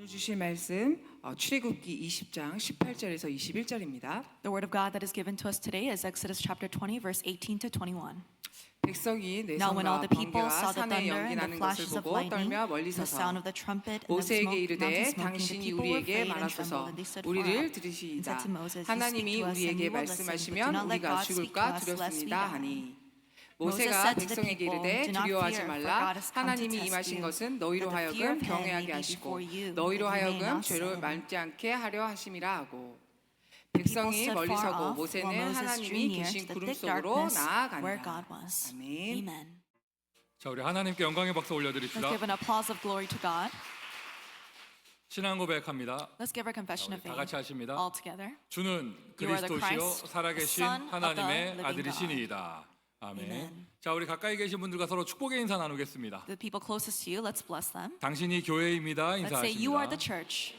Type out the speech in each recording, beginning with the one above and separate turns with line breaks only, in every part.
오늘 주실 말씀 출애굽기 20장 18절에서 21절입니다.
The word of God that is given to us today is Exodus chapter 20 verse 18 to 21.
백성이
Now when all
내성과
the people
번개와
saw the
산의
thunder
연기
and the
나는 것을
flashes of
보고
lightning,
떨며 멀리
the sound
서서
of the trumpet and the
모세에게
mountain
이르되
smoking, the
당신이
people were
우리에게
afraid and
말하소서
trembled, and they stood far
우리를
up and
들으시이다.
said to Moses, You speak
하나님이
to us and
우리에게
we will listen, but do
말씀하시면
not let
우리가
God speak to
죽을까
us lest we
두렵습니다
die.
하니
Moses
모세가
said to the
백성에게
people,
이르되
Do not
두려워하지
fear, for
말라
God has come to
하나님이
test
임하신
you,
것은
that
너희로
the fear
하여금
of him
경외하게
may be
하시고
before you,
너희로
that you may
하여금
not
죄를
sin.
밟지 않게 하려 하심이라 하고
People
백성이
stood
멀리
far
서고
off, while
모세는
Moses
하나님이
drew near
계신
to the
구름
thick
속으로
darkness where God
나아가니라.
was.
아멘.
Amen.
자, 우리 하나님께 영광의 박수
Let's
올려드립시다.
give an applause of glory to God.
신앙 고백합니다.
Let's give our confession
우리
of
다 같이
faith
하십니다.
all together.
주는
You are the
그리스도시요
Christ,
살아계신
the Son of the
하나님의
living
아들이시니이다. 아멘.
Amen.
자, 우리 가까이 계신 분들과 서로 축복의 인사 나누겠습니다.
The people closest to you, let's bless them.
당신이 교회입니다.
Let's say you are the
인사하십니다.
church.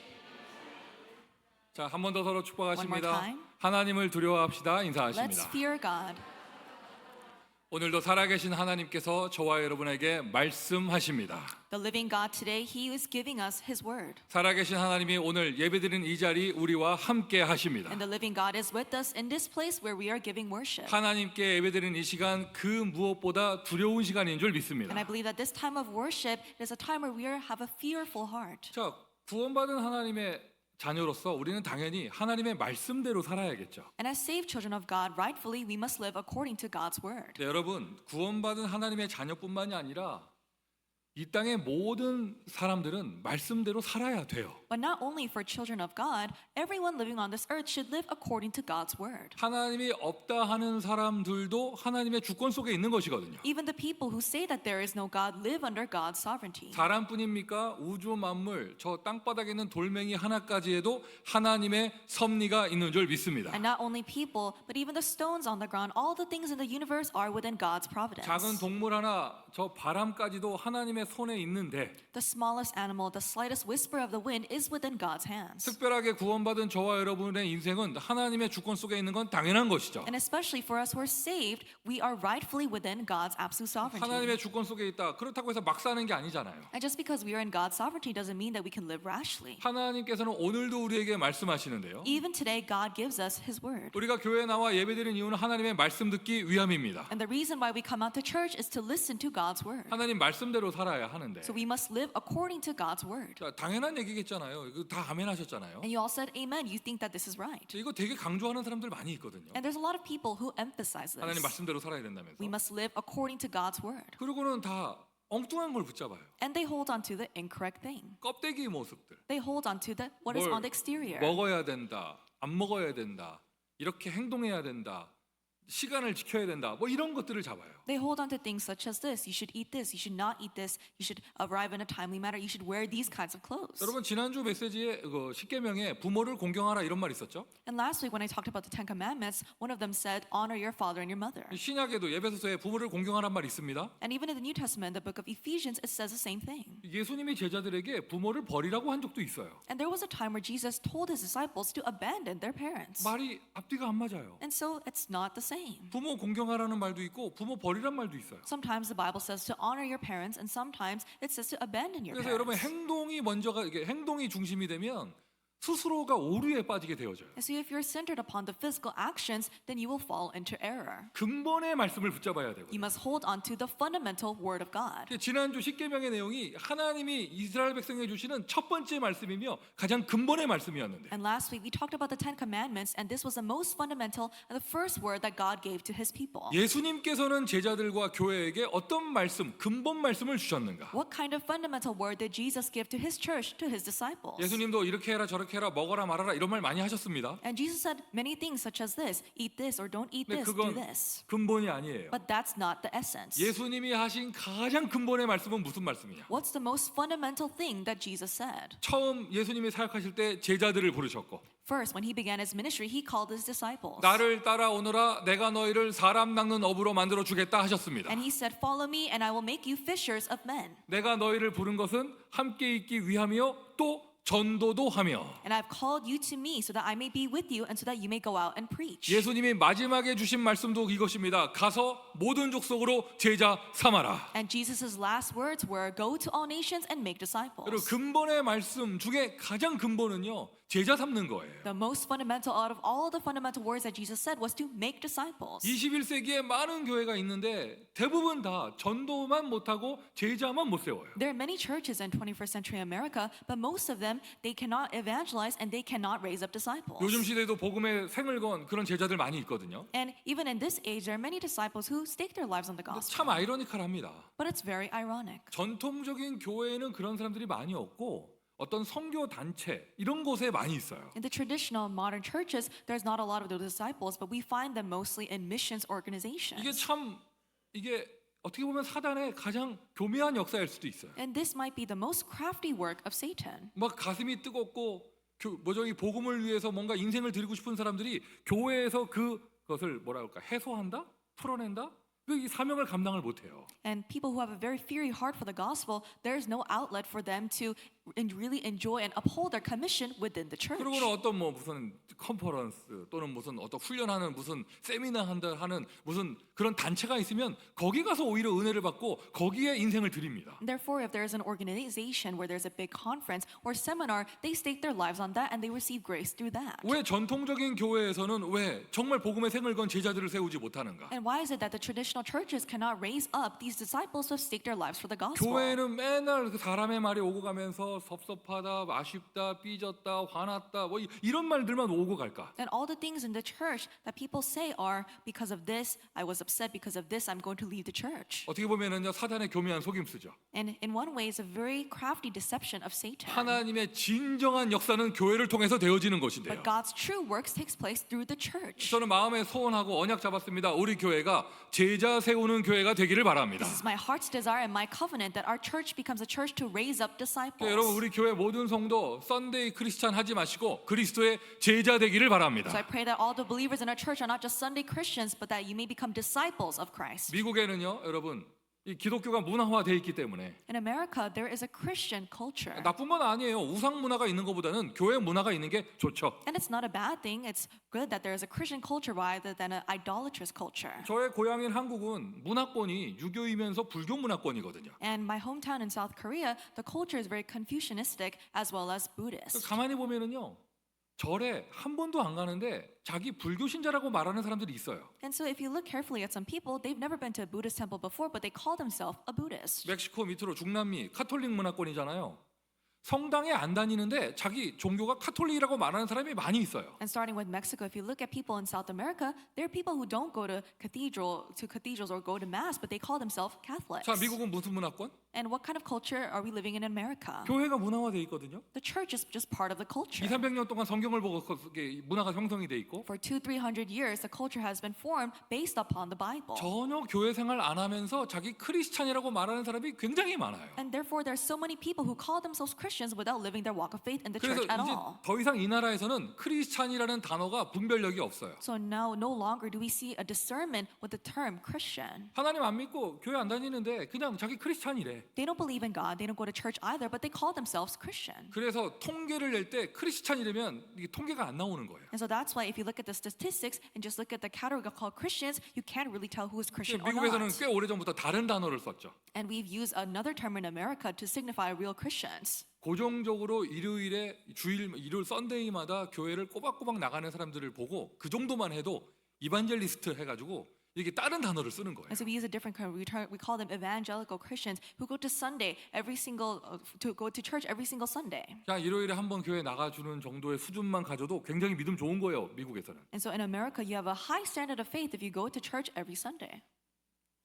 자, 한 번 더 서로
One more
축복하십니다.
time.
하나님을 두려워합시다.
Let's
인사하십니다.
fear God.
오늘도 살아계신 하나님께서 저와 여러분에게 말씀하십니다.
The living God today, He is giving us His word.
살아계신 하나님이 오늘 예배드리는 이 자리 우리와 함께 하십니다.
And the living God is with us in this place where we are giving worship.
하나님께 예배드리는 이 시간 그 무엇보다 두려운 시간인 줄 믿습니다.
And I believe that this time of worship is a time where we have a fearful heart.
자, 구원받은 하나님의 자녀로서 우리는 당연히 하나님의 말씀대로 살아야겠죠.
And as saved children of God, rightfully we must live according to God's word.
네, 여러분, 구원받은 하나님의 자녀뿐만이 아니라 이 땅의 모든 사람들은 말씀대로 살아야 돼요.
But not only for children of God, everyone living on this earth should live according to God's word.
하나님이 없다 하는 사람들도 하나님의 주권 속에 있는 것이거든요.
Even the people who say that there is no God live under God's sovereignty.
사람뿐입니까? 우주 만물, 저 땅바닥에 있는 돌멩이 하나까지에도 하나님의 섭리가 있는 줄 믿습니다.
And not only people, but even the stones on the ground, all the things in the universe are within God's providence.
작은 동물 하나, 저 바람까지도 하나님의 손에 있는데
The smallest animal, the slightest whisper of the wind is within God's hands.
특별하게 구원받은 저와 여러분의 인생은 하나님의 주권 속에 있는 건 당연한 것이죠.
And especially for us who are saved, we are rightfully within God's absolute sovereignty.
하나님의 주권 속에 있다. 그렇다고 해서 막 사는 게 아니잖아요.
And just because we are in God's sovereignty doesn't mean that we can live rashly.
하나님께서는 오늘도 우리에게 말씀하시는데요.
Even today, God gives us His word.
우리가 교회에 나와 예배드리는 이유는 하나님의 말씀 듣기 위함입니다.
And the reason why we come out to church is to listen to God's word.
하나님 말씀대로 살아야 하는데.
So we must live according to God's word.
자, 당연한 얘기겠잖아요. 이거 다 아멘 하셨잖아요.
And you all said amen. You think that this is right.
이거 되게 강조하는 사람들 많이 있거든요.
And there's a lot of people who emphasize
하나님
this.
말씀대로 살아야 된다면서.
We must live according to God's word.
그리고는 다 엉뚱한 걸 붙잡아요.
And they hold on to the incorrect thing.
껍데기 모습들.
They hold on to the what is
뭘
on the exterior.
먹어야 된다, 안 먹어야 된다, 이렇게 행동해야 된다, 시간을 지켜야 된다, 뭐 이런 것들을 잡아요.
They hold on to things such as this. You should eat this. You should not eat this. You should arrive in a timely manner. You should wear these kinds of clothes.
여러분 지난주 메시지에 그 십계명에 부모를 공경하라 이런 말 있었죠?
And last week when I talked about the Ten Commandments, one of them said, honor your father and your mother.
신약에도 예배소서에 부모를 공경하란 말 있습니다.
And even in the New Testament, the book of Ephesians, it says the same thing.
예수님이 제자들에게 부모를 버리라고 한 적도 있어요.
And there was a time where Jesus told his disciples to abandon their parents.
말이 앞뒤가 안 맞아요.
And so it's not the same.
부모 공경하라는 말도 있고 부모 버리란 말도 있어요.
Sometimes the Bible says to honor your parents, and sometimes it says to abandon your
그래서 여러분
parents.
행동이 먼저가 이게 행동이 중심이 되면 스스로가 오류에 빠지게 되어져요.
And so if you're centered upon the physical actions, then you will fall into error.
근본의 말씀을 붙잡아야 되고요.
You must hold on to the fundamental word of God.
지난주 십계명의 내용이 하나님이 이스라엘 백성에게 주시는 첫 번째 말씀이며 가장 근본의 말씀이었는데
And last week we talked about the Ten Commandments, and this was the most fundamental and the first word that God gave to His people.
예수님께서는 제자들과 교회에게 어떤 말씀, 근본 말씀을 주셨는가?
What kind of fundamental word did Jesus give to His church, to His disciples?
예수님도 이렇게 해라 저렇게 해라 먹어라 말아라 이런 말 많이 하셨습니다.
And Jesus said many things such as this, eat this or don't eat
근데
this, do
그건
this.
근본이 아니에요.
But that's not the essence.
예수님이 하신 가장 근본의 말씀은 무슨 말씀이냐?
What's the most fundamental thing that Jesus said?
처음 예수님이 사역하실 때 제자들을 부르셨고
First, when He began His ministry, He called His disciples.
나를 따라오너라 내가 너희를 사람 낚는 어부로 만들어 주겠다 하셨습니다.
And He said, follow me and I will make you fishers of men.
내가 너희를 부른 것은 함께 있기 위함이요 또 전도도 하며.
And I've called you to me so that I may be with you and so that you may go out and preach.
예수님이 마지막에 주신 말씀도 이것입니다. 가서 모든 족속으로 제자 삼아라.
And Jesus' last words were, go to all nations and make
여러분
disciples.
근본의 말씀 중에 가장 근본은요. 제자 삼는 거예요.
The most fundamental out of all the fundamental words that Jesus said was to make disciples.
21세기에 많은 교회가 있는데 대부분 다 전도만 못하고 제자만 못 세워요.
There are many churches in 21st century America, but most of them, they cannot evangelize and they cannot raise up disciples.
요즘 시대에도 복음에 생을 건 그런 제자들 많이 있거든요.
And even in this age, there are many disciples who stake their lives on the
근데
gospel.
참 아이러니컬합니다.
But it's very ironic.
전통적인 교회에는 그런 사람들이 많이 없고 어떤 선교 단체 이런 곳에 많이 있어요.
In the traditional modern churches, there's not a lot of those disciples, but we find them mostly in missions organizations.
이게 어떻게 보면 사단의 가장 교묘한 역사일 수도 있어요.
And this might be the most crafty work of Satan.
막 가슴이 뜨겁고 이 복음을 위해서 뭔가 인생을 드리고 싶은 사람들이 교회에서 그것을 뭐라 그럴까 해소한다, 풀어낸다. 이 사명을 감당을 못해요.
And people who have a very fiery heart for the gospel, there's no outlet for them to really enjoy and uphold their commission within the church.
그리고는 어떤 무슨 컨퍼런스 또는 무슨 어떤 훈련하는 무슨 세미나 한다 하는 무슨 그런 단체가 있으면 거기 가서 오히려 은혜를 받고 거기에 인생을 드립니다.
Therefore, if there is an organization where there's a big conference or seminar, they stake their lives on that and they receive grace through that.
왜 전통적인 교회에서는 왜 정말 복음의 생을 건 제자들을 세우지 못하는가?
And why is it that the traditional churches cannot raise up these disciples who have staked their lives for the gospel?
교회는 맨날 그 사람의 말이 오고 가면서 섭섭하다, 아쉽다, 삐졌다, 화났다 뭐 이런 말들만 오고 갈까?
And all the things in the church that people say are because of this, I was upset because of this, I'm going to leave the church.
어떻게 보면은요 사단의 교묘한 속임수죠.
And in one way, it's a very crafty deception of Satan.
하나님의 진정한 역사는 교회를 통해서 되어지는 것인데요.
But God's true works takes place through the church.
저는 마음에 소원하고 언약 잡았습니다. 우리 교회가 제자 세우는 교회가 되기를 바랍니다.
This is my heart's desire and my covenant that our church becomes a church to raise up disciples.
여러분 우리 교회 모든 성도 썬데이 크리스찬 하지 마시고 그리스도의 제자 되기를 바랍니다.
So I pray that all the believers in our church are not just Sunday Christians, but that you may become disciples of Christ.
미국에는요, 여러분 이 기독교가 문화화돼 있기 때문에
In America, there is a Christian culture.
나쁜 건 아니에요. 우상 문화가 있는 것보다는 교회 문화가 있는 게 좋죠.
And it's not a bad thing. It's good that there is a Christian culture rather than an idolatrous culture.
저의 고향인 한국은 문화권이 유교이면서 불교 문화권이거든요.
And my hometown in South Korea, the culture is very Confucianistic as well as Buddhist.
가만히 보면은요. 절에 한 번도 안 가는데 자기 불교 신자라고 말하는 사람들이 있어요.
And so if you look carefully at some people, they've never been to a Buddhist temple before, but they call themselves a Buddhist.
멕시코 밑으로 중남미 카톨릭 문화권이잖아요. 성당에 안 다니는데 자기 종교가 카톨릭이라고 말하는 사람이 많이 있어요.
And starting with Mexico, if you look at people in South America, there are people who don't go to cathedrals or go to mass, but they call themselves Catholics.
자, 미국은 무슨 문화권?
And what kind of culture are we living in America?
교회가 문화화돼 있거든요.
The church is just part of the culture.
200~300년 동안 성경을 보고 문화가 형성이 돼 있고
For 200~300 years, the culture has been formed based upon the Bible.
전혀 교회 생활 안 하면서 자기 크리스찬이라고 말하는 사람이 굉장히 많아요.
And therefore, there are so many people who call themselves Christians without living their walk of faith in the
그래서
church at
이제
all.
더 이상 이 나라에서는 크리스찬이라는 단어가 분별력이 없어요.
So now, no longer do we see a discernment with the term Christian.
하나님 안 믿고 교회 안 다니는데 그냥 자기 크리스찬이래.
They don't believe in God. They don't go to church either, but they call themselves Christian.
그래서 통계를 낼 때 크리스찬이라면 이게 통계가 안 나오는 거예요.
And so that's why if you look at the statistics and just look at the category called Christians, you can't really tell who is Christian or
미국에서는
not.
꽤 오래전부터 다른 단어를 썼죠.
And we've used another term in America to signify real Christians.
고정적으로 일요일에 일요일 썬데이마다 교회를 꼬박꼬박 나가는 사람들을 보고 그 정도만 해도 이반젤리스트 해가지고 이게 다른 단어를 쓰는 거예요.
And so we use a different term. We call them evangelical Christians who go to church every single Sunday.
그냥 일요일에 한번 교회 나가주는 정도의 수준만 가져도 굉장히 믿음 좋은 거예요. 미국에서는.
And so in America, you have a high standard of faith if you go to church every Sunday.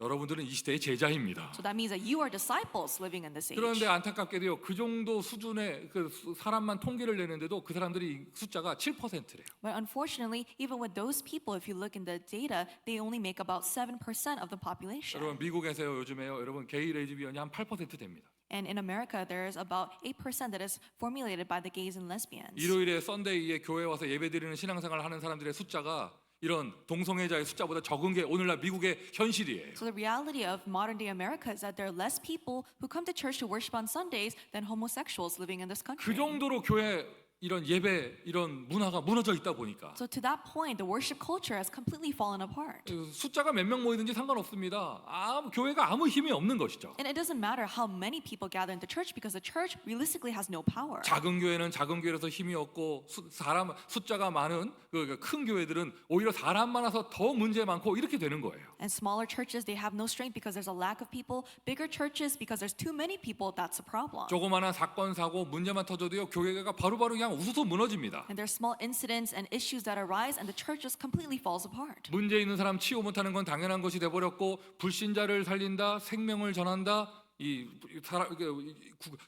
여러분들은 이 시대의 제자입니다.
So that means that you are disciples living in this age.
그런데 안타깝게도요. 그 정도 수준의 그 사람만 통계를 내는데도 그 사람들이 숫자가 7%래요.
But unfortunately, even with those people, if you look in the data, they only make about 7% of the population.
여러분 미국에서요 요즘에요. 여러분 게이 레즈비언이 한 8% 됩니다.
And in America, there is about 8% that is formulated by the gays and lesbians.
일요일에 썬데이에 교회 와서 예배드리는 신앙생활을 하는 사람들의 숫자가 이런 동성애자의 숫자보다 적은 게 오늘날 미국의 현실이에요.
So the reality of modern day America is that there are less people who come to church to worship on Sundays than homosexuals living in this
그
country.
정도로 교회 이런 예배 이런 문화가 무너져 있다 보니까
So to that point, the worship culture has completely fallen apart.
숫자가 몇 명 모이든지 상관없습니다. 교회가 아무 힘이 없는 것이죠.
And it doesn't matter how many people gather in the church because the church realistically has no power.
작은 교회는 작은 교회라서 힘이 없고 사람 숫자가 많은 큰 교회들은 오히려 사람 많아서 더 문제 많고 이렇게 되는 거예요.
And smaller churches, they have no strength because there's a lack of people. Bigger churches, because there's too many people, that's a problem.
조그마한 사건 사고 문제만 터져도요 교회가 바로바로 그냥 우수수 무너집니다.
And there's small incidents and issues that arise and the church just completely falls apart.
문제 있는 사람 치유 못하는 건 당연한 것이 돼버렸고 불신자를 살린다, 생명을 전한다,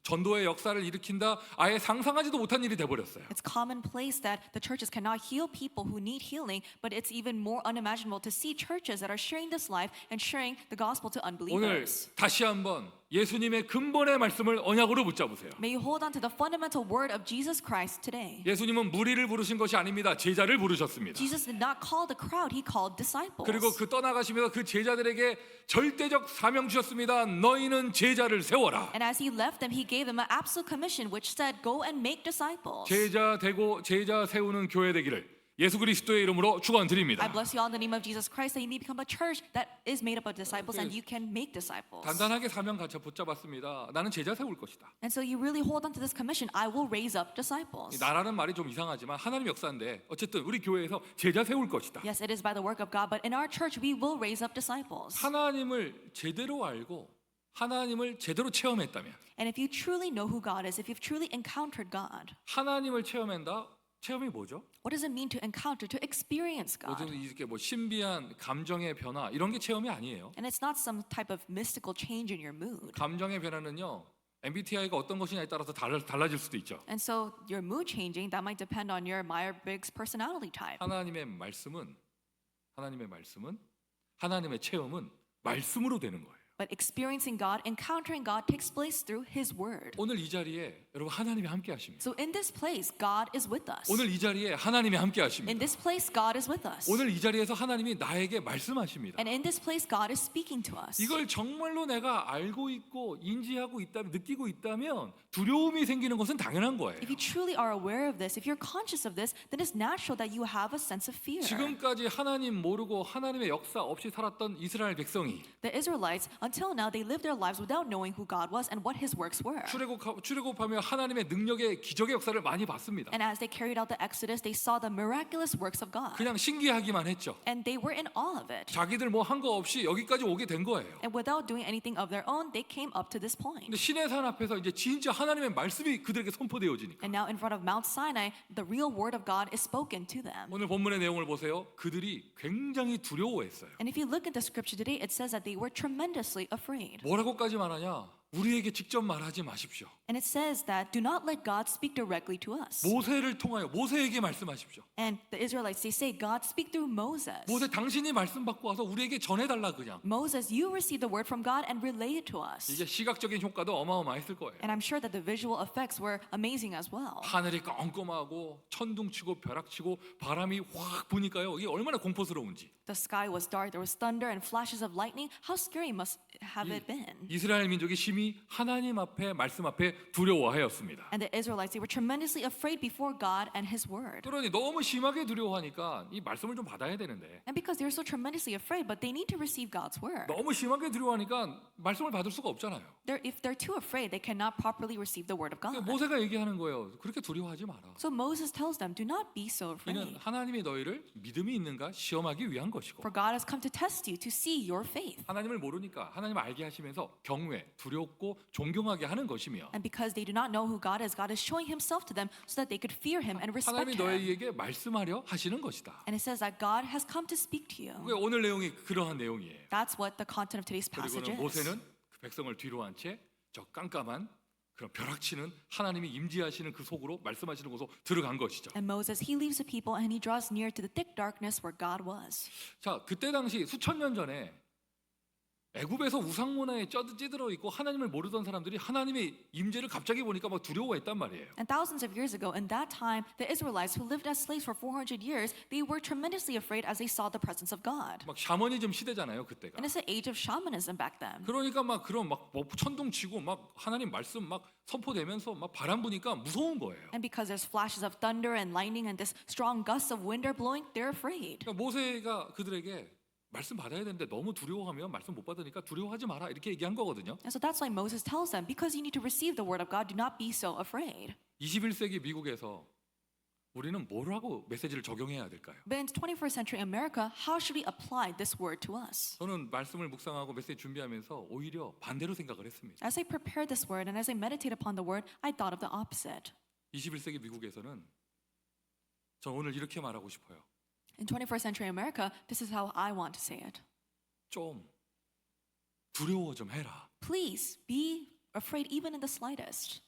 전도의 역사를 일으킨다, 아예 상상하지도 못한 일이 돼버렸어요.
It's commonplace that the churches cannot heal people who need healing, but it's even more unimaginable to see churches that are sharing this life and sharing the gospel to
오늘
unbelievers.
다시 한번 예수님의 근본의 말씀을 언약으로 붙잡으세요.
May you hold on to the fundamental word of Jesus Christ today.
예수님은 무리를 부르신 것이 아닙니다. 제자를 부르셨습니다.
Jesus did not call the crowd, he called disciples.
그리고 그 떠나가시면서 그 제자들에게 절대적 사명 주셨습니다. 너희는 제자를 세워라.
And as he left them, he gave them an absolute commission which said, go and make disciples.
제자 되고 제자 세우는 교회 되기를 예수 그리스도의 이름으로
I
축원드립니다.
bless you all in the name of Jesus Christ that you may become a church that is made up of disciples and you can make disciples.
단단하게 사명 같이 붙잡았습니다. 나는 제자 세울 것이다.
And so you really hold on to this commission, I will raise up disciples.
나라는 말이 좀 이상하지만 하나님 역사인데 어쨌든 우리 교회에서 제자 세울 것이다.
Yes, it is by the work of God, but in our church we will raise up disciples.
하나님을 제대로 알고 하나님을 제대로 체험했다면
And if you truly know who God is, if you've truly encountered God,
하나님을 체험한다. 체험이 뭐죠?
what does it mean to encounter, to experience God?
요즘 이렇게 뭐 신비한 감정의 변화 이런 게 체험이 아니에요.
And it's not some type of mystical change in your mood.
감정의 변화는요. MBTI가 어떤 것이냐에 따라서 달라질 수도 있죠.
And so your mood changing, that might depend on your Myers-Briggs personality type.
하나님의 체험은 말씀으로 되는 거예요.
But experiencing God, encountering God takes place through His Word.
오늘 이 자리에 여러분 하나님이 함께 하십니다.
So in this place, God is with us.
오늘 이 자리에 하나님이 함께
In
하십니다.
this place, God is with us.
오늘 이 자리에서 하나님이 나에게 말씀하십니다.
And in this place, God is speaking to us.
이걸 정말로 내가 알고 있고 인지하고 있다면 느끼고 있다면 두려움이 생기는 것은 당연한 거예요.
If you truly are aware of this, if you're conscious of this, then it's natural that you have a sense of fear.
지금까지 하나님 모르고 하나님의 역사 없이 살았던 이스라엘 백성이
The Israelites, until now, they lived their lives without knowing who God was and what His works were.
출애굽하며 하나님의 능력의 기적의 역사를 많이 봤습니다.
And as they carried out the Exodus, they saw the miraculous works of God.
그냥 신기하기만 했죠.
And they were in awe of it.
자기들 뭐 한 거 없이 여기까지 오게 된 거예요.
And without doing anything of their own, they came up to this point.
근데 신의 산 앞에서 이제 진짜 하나님의 말씀이 그들에게 선포되어지니까
And now in front of Mount Sinai, the real word of God is spoken to them.
오늘 본문의 내용을 보세요. 그들이 굉장히 두려워했어요.
And if you look at the scripture today, it says that they were tremendously afraid.
뭐라고까지 말하냐? 우리에게 직접 말하지 마십시오.
And it says that do not let God speak directly to us.
모세를 통하여 모세에게 말씀하십시오.
And the Israelites, they say, God speak through Moses.
모세 당신이 말씀 받고 와서 우리에게 전해달라 그냥.
Moses, you receive the word from God and relay it to us.
이게 시각적인 효과도 어마어마했을 거예요.
And I'm sure that the visual effects were amazing as well.
하늘이 껌껌하고 천둥치고 벼락치고 바람이 확 부니까요. 이게 얼마나 공포스러운지.
The sky was dark, there was thunder and flashes of lightning. How scary must have it been?
이스라엘 민족이 심히 하나님 앞에 말씀 앞에 두려워하였습니다.
And the Israelites, they were tremendously afraid before God and His word.
그러니 너무 심하게 두려워하니까 이 말씀을 좀 받아야 되는데
And because they're so tremendously afraid, but they need to receive God's word.
너무 심하게 두려워하니까 말씀을 받을 수가 없잖아요.
If they're too afraid, they cannot properly receive the word of God.
모세가 얘기하는 거예요. 그렇게 두려워하지 마라.
So Moses tells them, do not be so
이는
afraid.
하나님이 너희를 믿음이 있는가 시험하기 위한 것이고
For God has come to test you, to see your faith.
하나님을 모르니까 하나님을 알게 하시면서 경외, 두렵고 존경하게 하는 것이며
And because they do not know who God is showing Himself to them so that they could fear Him and respect
하나님이
Him.
너희에게 말씀하려 하시는 것이다.
And it says that God has come to speak to you.
그게 오늘 내용이 그러한 내용이에요.
That's what the content of today's passage
그리고는
is.
모세는 그 백성을 뒤로 한 채 저 깜깜한 그런 벼락치는 하나님이 임재하시는 그 속으로 말씀하시는 곳으로 들어간 것이죠.
And Moses, he leaves the people and he draws near to the thick darkness where God was.
자, 그때 당시 수천 년 전에 애굽에서 우상 문화에 찌들어 있고 하나님을 모르던 사람들이 하나님의 임재를 갑자기 보니까 막 두려워했단 말이에요.
And thousands of years ago, in that time, the Israelites who lived as slaves for 400 years, they were tremendously afraid as they saw the presence of God.
막 샤머니즘 시대잖아요, 그때가.
And it's the age of shamanism back then.
그러니까 막 그런 막 천둥 치고 막 하나님 말씀 막 선포되면서 막 바람 부니까 무서운 거예요.
And because there's flashes of thunder and lightning and this strong gusts of wind are blowing, they're afraid.
그러니까 모세가 그들에게 말씀 받아야 되는데 너무 두려워하면 말씀 못 받으니까 두려워하지 마라 이렇게 얘기한 거거든요.
And so that's why Moses tells them, because you need to receive the word of God, do not be so afraid.
21세기 미국에서 우리는 뭐라고 메시지를 적용해야 될까요?
But in 21st century America, how should we apply this word to us?
저는 말씀을 묵상하고 메시지 준비하면서 오히려 반대로 생각을 했습니다.
As I prepared this word and as I meditate upon the word, I thought of the opposite.
21세기 미국에서는 저 오늘 이렇게 말하고 싶어요.
In 21st century America, this is how I want to say it.
좀 두려워 좀 해라.
Please be afraid even in the slightest.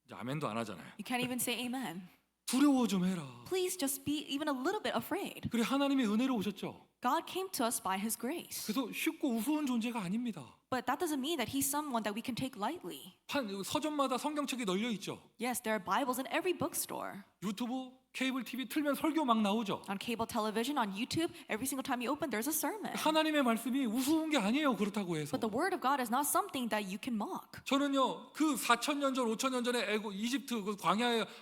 이제 아멘도 안 하잖아요.
You can't even say amen.
두려워 좀 해라.
Please just be even a little bit afraid.
그래 하나님의 은혜로 오셨죠.
God came to us by his grace.
그래서 쉽고 우스운 존재가 아닙니다.
But that doesn't mean that he's someone that we can take lightly.
서점마다 성경책이 널려 있죠.
Yes, there are Bibles in every bookstore.
유튜브, 케이블 TV 틀면 설교 막 나오죠.
On cable television, on YouTube, every single time you open, there's a sermon.
하나님의 말씀이 우스운 게 아니에요. 그렇다고 해서.
But the word of God is not something that you can mock.
저는요 그 4,000년 전, 5,000년 전에 이집트 그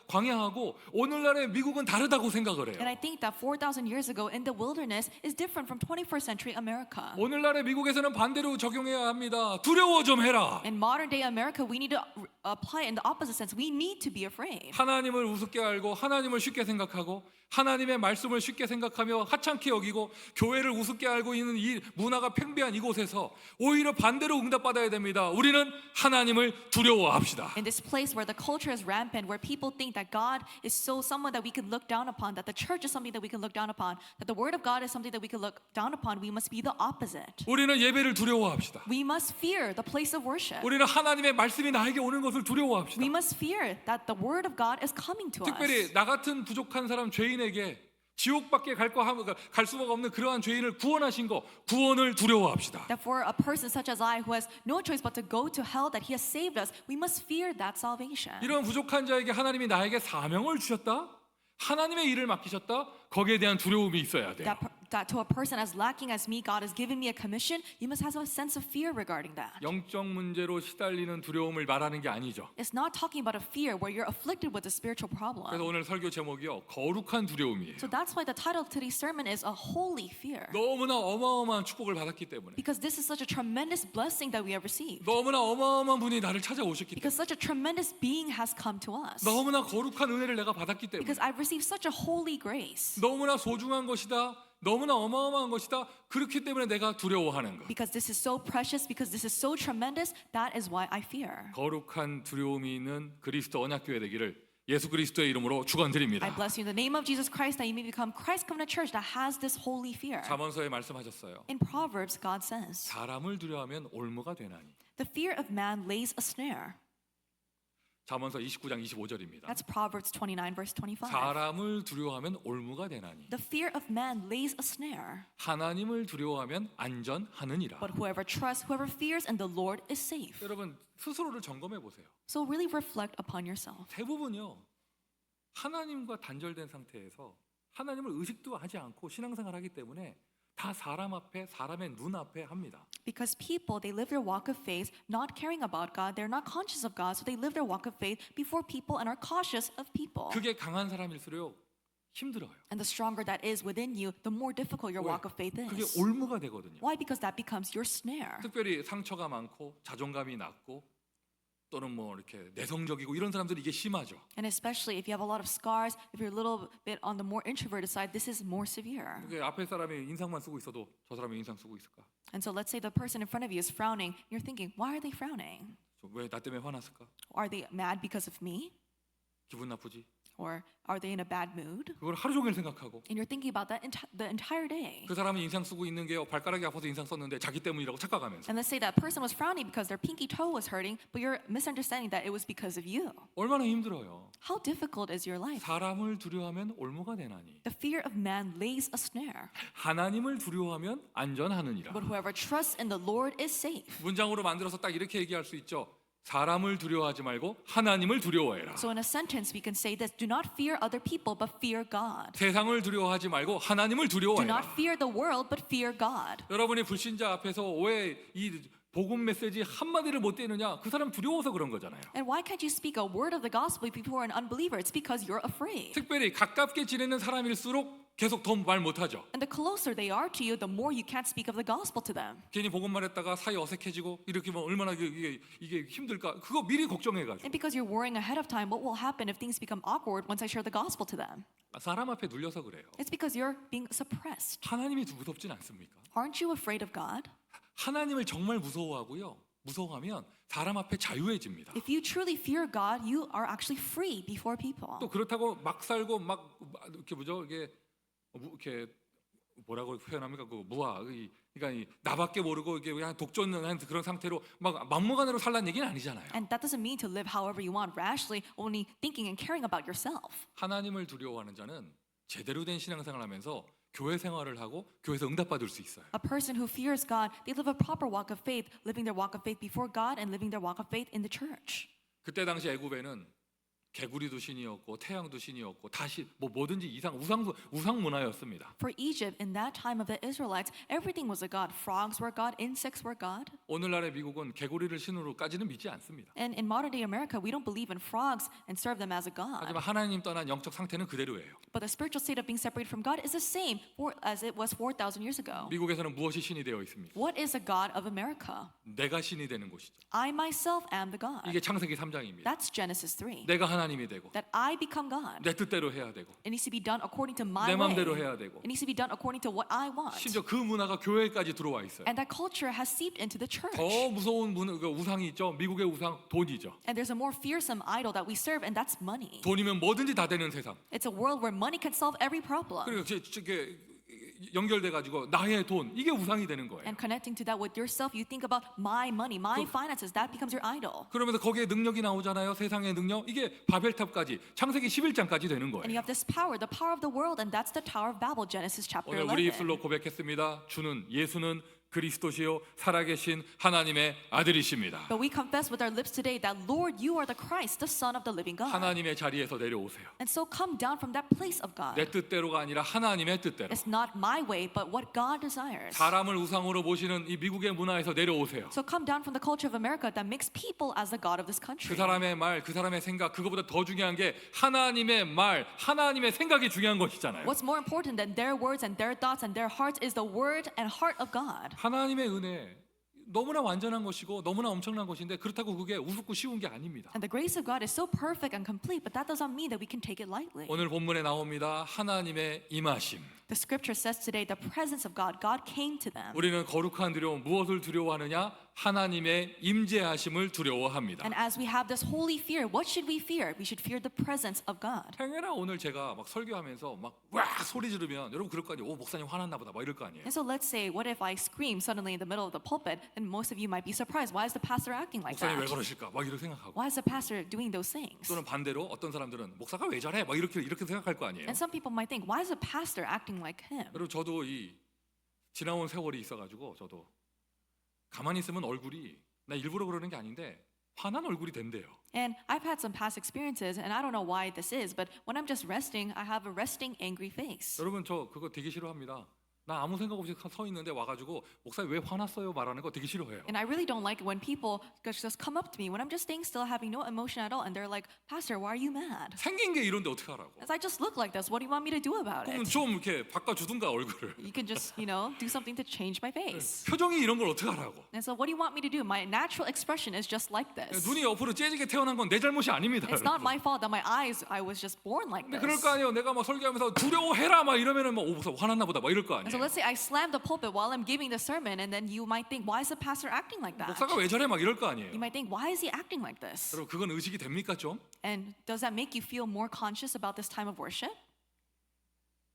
광야하고 오늘날의 미국은 다르다고 생각을 해요.
And I think that 4,000 years ago in the wilderness is different from 21st century America.
오늘날의 미국에서는 반대로 적용해야 합니다. 두려워 좀 해라.
In modern day America, we need to apply it in the opposite sense. We need to be afraid.
하나님을 우습게 알고 하나님을 쉽게 생각하고 하나님의 말씀을 쉽게 생각하며 하찮게 여기고 교회를 우습게 알고 있는 이 문화가 팽배한 이곳에서 오히려 반대로 응답받아야 됩니다. 우리는 하나님을 두려워합시다.
In this place where the culture is rampant, where people think that God is so someone that we can look down upon, that the church is something that we can look down upon, that the word of God is something that we can look down upon, we must be the opposite.
우리는 예배를 두려워합시다.
We must fear the place of worship.
우리는 하나님의 말씀이 나에게 오는 것을 두려워합시다.
We must fear that the word of God is coming to
특별히
us.
나 같은 부족한 사람 죄인에게 지옥밖에 갈 수가 없는 그러한 죄인을 구원하신 거 구원을 두려워합시다.
That for a person such as I who has no choice but to go to hell, that he has saved us, we must fear that salvation.
이런 부족한 자에게 하나님이 나에게 사명을 주셨다. 하나님의 일을 맡기셨다. 거기에 대한 두려움이 있어야 돼요.
That to a person as lacking as me, God has given me a commission, you must have a sense of fear regarding that.
영적 문제로 시달리는 두려움을 말하는 게 아니죠.
It's not talking about a fear where you're afflicted with a spiritual
그래서
problem.
오늘 설교 제목이요. 거룩한 두려움이에요.
So that's why the title of today's sermon is a holy fear.
너무나 어마어마한 축복을 받았기 때문에
Because this is such a tremendous blessing that we have received.
너무나 어마어마한 분이 나를 찾아오셨기 때문에
Because such a tremendous being has come to us.
너무나 거룩한 은혜를 내가 받았기 때문에
Because I've received such a holy grace.
너무나 소중한 것이다. 너무나 어마어마한 것이다. 그렇기 때문에 내가 두려워하는 것.
Because this is so precious, because this is so tremendous, that is why I fear.
거룩한 두려움이 있는 그리스도 언약교회 되기를 예수 그리스도의 이름으로
I
축원드립니다.
bless you in the name of Jesus Christ that you may become Christ Covenant Church that has this holy fear.
잠언서에 말씀하셨어요.
In Proverbs, God says,
사람을 두려워하면 올무가 되나니.
the fear of man lays a snare.
잠언서 29장 25절입니다.
That's Proverbs 29, verse 25.
사람을 두려워하면 올무가 되나니.
The fear of man lays a snare.
하나님을 두려워하면 안전하느니라.
But whoever trusts, whoever fears in the Lord is safe.
여러분 스스로를 점검해 보세요.
So really reflect upon yourself.
대부분요 하나님과 단절된 상태에서 하나님을 의식도 하지 않고 신앙생활을 하기 때문에 다 사람 앞에 사람의 눈 앞에 합니다.
Because people, they live their walk of faith not caring about God. They're not conscious of God. So they live their walk of faith before people and are cautious of people.
그게 강한 사람일수록 힘들어요.
And the stronger that is within you, the more difficult your
왜?
walk of faith
그게
is.
올무가 되거든요.
Why? Because that becomes your snare.
특별히 상처가 많고 자존감이 낮고 또는 뭐 이렇게 내성적이고 이런 사람들이 이게 심하죠.
And especially if you have a lot of scars, if you're a little bit on the more introverted side, this is more severe.
그게 앞에 사람이 인상만 쓰고 있어도 저 사람이 인상 쓰고 있을까?
And so let's say the person in front of you is frowning. You're thinking, why are they frowning?
왜 나 때문에 화났을까?
Are they mad because of me?
기분 나쁘지?
Or are they in a bad mood?
그걸 하루 종일 생각하고
And you're thinking about that the entire day.
그 사람이 인상 쓰고 있는 게 발가락이 아파서 인상 썼는데 자기 때문이라고 착각하면서
And let's say that person was frowning because their pinky toe was hurting, but you're misunderstanding that it was because of you.
얼마나 힘들어요.
How difficult is your life?
사람을 두려워하면 올무가 되나니
The fear of man lays a snare,
하나님을 두려워하면 안전하느니라.
but whoever trusts in the Lord is safe.
문장으로 만들어서 딱 이렇게 얘기할 수 있죠. 사람을 두려워하지 말고 하나님을 두려워해라.
So in a sentence we can say this: do not fear other people, but fear God.
세상을 두려워하지 말고 하나님을
Do
두려워해라.
not fear the world, but fear God.
여러분이 불신자 앞에서 왜 이 복음 메시지 한마디를 못 떼느냐? 그 사람 두려워서 그런 거잖아요.
And why can't you speak a word of the gospel before an unbeliever? It's because you're afraid.
특별히 가깝게 지내는 사람일수록 계속 더 말 못하죠.
And the closer they are to you, the more you can't speak of the gospel to them.
괜히 복음만 했다가 사이 어색해지고 이렇게 뭐 얼마나 이게 힘들까? 그거 미리 걱정해가지고
And because you're worrying ahead of time, what will happen if things become awkward once I share the gospel to them?
사람 앞에 눌려서 그래요.
It's because you're being suppressed.
하나님이 무섭진 않습니까?
Aren't you afraid of God?
하나님을 정말 무서워하고요. 무서워하면 사람 앞에 자유해집니다.
If you truly fear God, you are actually free before people.
또 그렇다고 막 살고 막 이렇게 뭐죠? 이렇게 뭐라고 표현합니까? 그 무아, 그러니까 나밖에 모르고 이게 그냥 독존한 그런 상태로 막 막무가내로 살라는 얘기는 아니잖아요.
And that doesn't mean to live however you want rashly, only thinking and caring about yourself.
하나님을 두려워하는 자는 제대로 된 신앙생활하면서 교회 생활을 하고 교회에서 응답받을 수 있어요.
A person who fears God, they live a proper walk of faith, living their walk of faith before God and living their walk of faith in the church.
그때 당시 애굽에는 개구리도 신이었고 태양도 신이었고 다시 뭐 뭐든지 우상 문화였습니다.
For Egypt, in that time of the Israelites, everything was a god. Frogs were God, insects were God.
오늘날의 미국은 개구리를 신으로까지는 믿지 않습니다.
And in modern day America, we don't believe in frogs and serve them as a god.
하지만 하나님 떠난 영적 상태는 그대로예요.
But the spiritual state of being separated from God is the same as it was 4,000 years ago.
미국에서는 무엇이 신이 되어 있습니까?
What is a god of America?
내가 신이 되는 곳이죠.
I myself am the God.
이게 창세기 3장입니다.
That's Genesis 3.
내가 하나님이 되고
That I become God.
내 뜻대로 해야 되고
It needs to be done according to my
내
way.
마음대로 해야 되고
It needs to be done according to what I want.
심지어 그 문화가 교회까지 들어와 있어요.
And that culture has seeped into the church.
더 무서운 우상이 있죠. 미국의 우상 돈이죠.
And there's a more fearsome idol that we serve, and that's money.
돈이면 뭐든지 다 되는 세상.
It's a world where money can solve every problem.
그리고 이게 연결돼 가지고 나의 돈 이게 우상이 되는 거예요.
And connecting to that with yourself, you think about my money, my finances, that becomes your idol.
그러면서 거기에 능력이 나오잖아요. 세상의 능력. 이게 바벨탑까지 창세기 11장까지 되는
And
거예요.
you have this power, the power of the world, and that's the Tower of Babel, Genesis chapter
오늘 우리
11.
입술로 고백했습니다. 예수는 그리스도시요 살아계신 하나님의 아들이십니다.
But we confess with our lips today that, Lord, you are the Christ, the Son of the living God.
하나님의 자리에서 내려오세요.
And so come down from that place of God.
내 뜻대로가 아니라 하나님의 뜻대로.
It's not my way, but what God desires.
사람을 우상으로 보시는 이 미국의 문화에서 내려오세요.
So come down from the culture of America that makes people as the God of this
그
country.
사람의 말, 그 사람의 생각, 그거보다 더 중요한 게 하나님의 말, 하나님의 생각이 중요한 것이잖아요.
What's more important than their words and their thoughts and their hearts is the word and heart of God.
하나님의 은혜 너무나 완전한 것이고 너무나 엄청난 것인데 그렇다고 그게 우습고 쉬운 게 아닙니다.
And the grace of God is so perfect and complete, but that doesn't mean that we can take it lightly.
오늘 본문에 나옵니다. 하나님의 임하심.
The scripture says today the presence of God, God came to them.
우리는 거룩한 두려움 무엇을 두려워하느냐? 하나님의 임재하심을 두려워합니다.
And as we have this holy fear, what should we fear? We should fear the presence of God.
행여나 오늘 제가 막 설교하면서 막 와 소리 지르면 여러분 그럴 거 아니에요. 오 목사님 화났나 보다 막 이럴 거 아니에요.
And so let's say, what if I scream suddenly in the middle of the pulpit? And most of you might be surprised. Why is the pastor acting like
목사님 왜
that?
그러실까? 막 이렇게 생각하고
Why is the pastor doing those things?
또는 반대로 어떤 사람들은 목사가 왜 저래? 막 이렇게 생각할 거 아니에요.
And some people might think, why is the pastor acting like him?
여러분 저도 이 지나온 세월이 있어가지고 저도 가만히 있으면 얼굴이 나 일부러 그러는 게 아닌데 화난 얼굴이 된대요.
And I've had some past experiences, and I don't know why this is, but when I'm just resting, I have a resting, angry face.
여러분 저 그거 되게 싫어합니다. 나 아무 생각 없이 서 있는데 와가지고 목사님 왜 화났어요? 말하는 거 되게 싫어해요.
And I really don't like it when people just come up to me when I'm just staying still, having no emotion at all, and they're like, Pastor, why are you mad?
생긴 게 이런데 어떻게 하라고?
As I just look like this, what do you want me to do about
그러면
it?
좀 이렇게 바꿔주든가 얼굴을.
You can just, do something to change my face.
표정이 이런 걸 어떻게 하라고?
And so what do you want me to do? My natural expression is just like this.
눈이 옆으로 째지게 태어난 건 내 잘못이 아닙니다.
It's not
여러분.
my fault that I was just born like
근데
this.
그럴 거 아니에요. 내가 막 설교하면서 두려워해라 막 이러면은 막 목사 화났나 보다 막 이럴 거
And
아니에요.
so So let's say I slam the pulpit while I'm giving the sermon, and then you might think, why is the pastor acting like that?
목사가 왜 저래 막 이럴 거 아니에요.
You might think, why is he acting like this?
여러분 그건 의식이 됩니까 좀?
And does that make you feel more conscious about this time of worship?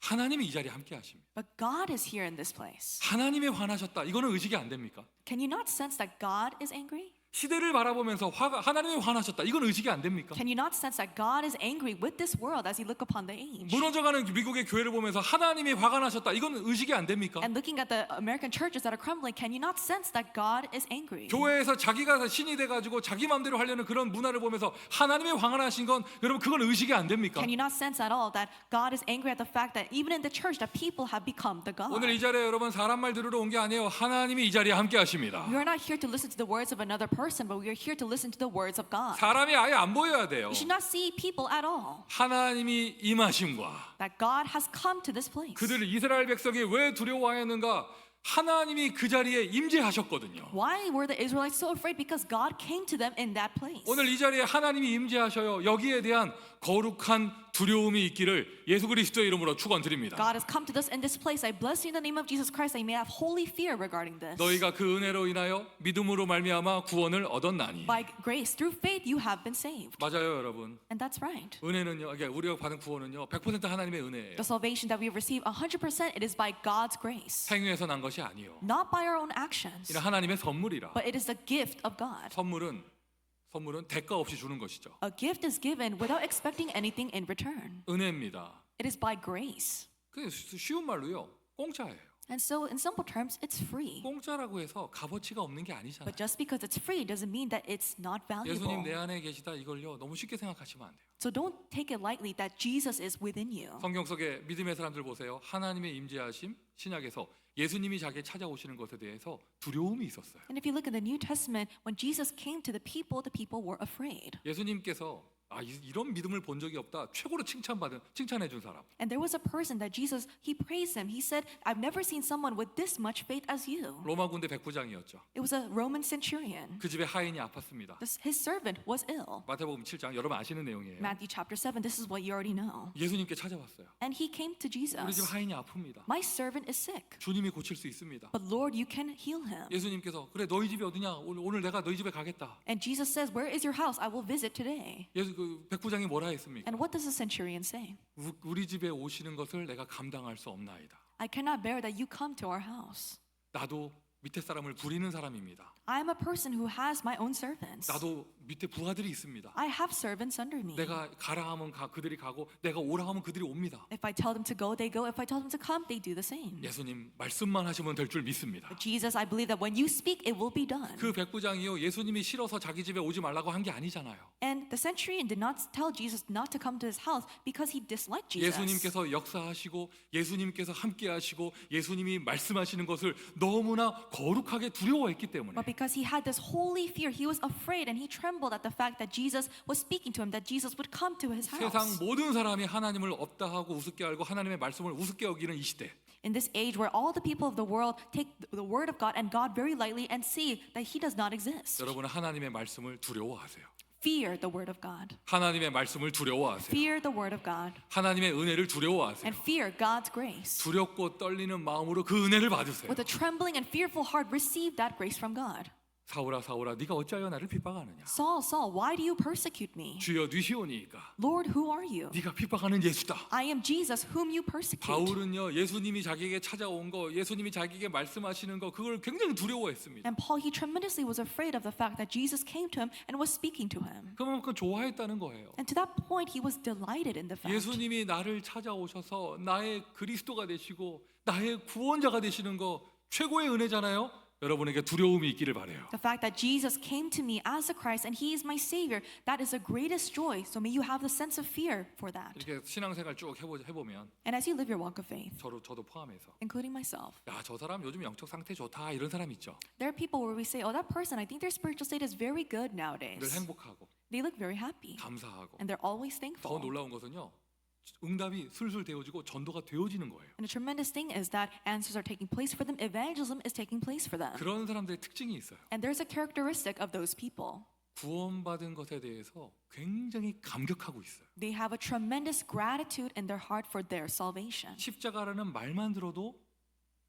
하나님이 이 자리에 함께 하십니다.
But God is here in this place.
하나님이 화나셨다. 이거는 의식이 안 됩니까?
Can you not sense that God is angry?
시대를 바라보면서 하나님이 화나셨다. 이건 의식이 안 됩니까?
Can you not sense that God is angry with this world as you look upon the age?
무너져가는 미국의 교회를 보면서 하나님이 화가 나셨다. 이건 의식이 안 됩니까?
And looking at the American churches that are crumbling, can you not sense that God is angry?
교회에서 자기가 신이 돼가지고 자기 마음대로 하려는 그런 문화를 보면서 하나님의 화가 나신 건 여러분 그건 의식이 안 됩니까?
Can you not sense at all that God is angry at the fact that even in the church that people have become the God?
오늘 이 자리에 여러분 사람 말 들으러 온 게 아니에요. 하나님이 이 자리에 함께 하십니다.
We are not here to listen to the words of another person, but we are here to listen to the words of God.
사람이 아예 안 보여야 돼요.
You should not see people at all.
하나님이 임하심과
That God has come to this place.
그들을 이스라엘 백성이 왜 두려워하였는가? 하나님이 그 자리에 임재하셨거든요.
Why were the Israelites so afraid? Because God came to them in that place.
오늘 이 자리에 하나님이 임재하셔요. 여기에 대한 거룩한 두려움이 있기를 예수 그리스도의 이름으로 축원드립니다.
God has come to us in this place. I bless you in the name of Jesus Christ. I may have holy fear regarding this.
너희가 그 은혜로 인하여 믿음으로 말미암아 구원을 얻었나니.
By grace, through faith, you have been saved.
맞아요, 여러분.
And that's right.
은혜는요, 그러니까 우리가 받은 구원은요, 100% 하나님의 은혜예요.
The salvation that we have received, 100%, it is by God's grace.
행위에서 난 것이 아니요.
Not by our own actions,
이는 하나님의 선물이라.
but it is the gift of God.
선물은 대가 없이 주는 것이죠.
A gift is given without expecting anything in return.
은혜입니다.
It is by grace.
그 쉬운 말로요, 공짜예요.
And so, in simple terms, it's free.
공짜라고 해서 값어치가 없는 게 아니잖아요.
But just because it's free doesn't mean that it's not
예수님
valuable.
내 안에 계시다 이걸요 너무 쉽게 생각하시면 안 돼요.
So don't take it lightly that Jesus is within you.
성경 속에 믿음의 사람들 보세요. 하나님의 임재하심 신약에서 예수님이 자기에 찾아오시는 것에 대해서 두려움이 있었어요.
And if you look in the New Testament, when Jesus came to the people were afraid.
예수님께서 이런 믿음을 본 적이 없다. 최고로 칭찬해 준 사람.
And there was a person that Jesus, he praised him. He said, I've never seen someone with this much faith as you.
로마 군대 백부장이었죠.
It was a Roman centurion.
그 집에 하인이 아팠습니다.
His servant was ill.
마태복음 7장 여러분 아시는 내용이에요.
Matthew chapter 7, this is what you already know.
예수님께 찾아왔어요.
And he came to
우리 집
Jesus.
하인이 아픕니다.
My servant is sick,
주님이 고칠 수 있습니다.
but Lord, you can heal him.
예수님께서 그래 너희 집이 어디냐? 오늘 내가 너희 집에 가겠다.
And Jesus says, where is your house? I will visit today.
그 백부장이 뭐라 했습니까?
And what does the centurion say?
우리 집에 오시는 것을 내가 감당할 수 없나이다.
I cannot bear that you come to our house.
나도 밑에 사람을 부리는 사람입니다.
I am a person who has my own servants.
나도 밑에 부하들이 있습니다.
I have servants under me.
내가 가라 하면 그들이 가고 내가 오라 하면 그들이 옵니다.
If I tell them to go, they go. If I tell them to come, they do the same.
예수님 말씀만 하시면 될 줄 믿습니다.
But Jesus, I believe that when you speak, it will be done.
그 백부장이요 예수님이 싫어서 자기 집에 오지 말라고 한 게 아니잖아요.
And the centurion did not tell Jesus not to come to his house because he disliked Jesus.
예수님께서 역사하시고 예수님께서 함께하시고 예수님이 말씀하시는 것을 너무나 거룩하게 두려워했기 때문에
But because he had this holy fear, he was afraid and he trembled at the fact that Jesus was speaking to him, that Jesus would come to his
세상
house.
모든 사람이 하나님을 없다 하고 우습게 알고 하나님의 말씀을 우습게 여기는 이 시대
In this age where all the people of the world take the word of God and God very lightly and see that he does not exist.
여러분은 하나님의 말씀을 두려워하세요.
Fear the word of God.
하나님의 말씀을 두려워하세요.
Fear the word of God.
하나님의 은혜를 두려워하세요.
And fear God's grace.
두렵고 떨리는 마음으로 그 은혜를 받으세요.
With a trembling and fearful heart, receive that grace from God.
사울아 네가 어찌하여 나를 핍박하느냐?
Saul, Saul, why do you persecute me?
주여 니시오니이까
Lord, who are you?
네가 핍박하는 예수다.
I am Jesus, whom you persecute.
바울은요 예수님이 자기에게 찾아온 거 예수님이 자기에게 말씀하시는 거 그걸 굉장히 두려워했습니다.
And Paul, he tremendously was afraid of the fact that Jesus came to him and was speaking to him.
그만큼 좋아했다는 거예요.
And to that point, he was delighted in the fact
예수님이 나를 찾아오셔서 나의 그리스도가 되시고 나의 구원자가 되시는 거 최고의 은혜잖아요. 여러분에게 두려움이 있기를 바라요.
the fact that Jesus came to me as the Christ and he is my Savior. That is the greatest joy. So may you have the sense of fear for that.
이렇게 신앙생활 쭉 해보면
And as you live your walk of faith,
저도 포함해서
including myself,
저 사람 요즘 영적 상태 좋다 이런 사람 있죠.
there are people where we say, oh, that person, I think their spiritual state is very good
늘
nowadays.
행복하고
They look very happy
감사하고
and they're always
더
thankful.
놀라운 것은요. 응답이 술술 되어지고 전도가 되어지는 거예요.
And the tremendous thing is that answers are taking place for them, evangelism is taking place for them.
그런 사람들의 특징이 있어요.
And there's a characteristic of those people.
구원받은 것에 대해서 굉장히 감격하고 있어요.
They have a tremendous gratitude in their heart for their salvation.
십자가라는 말만 들어도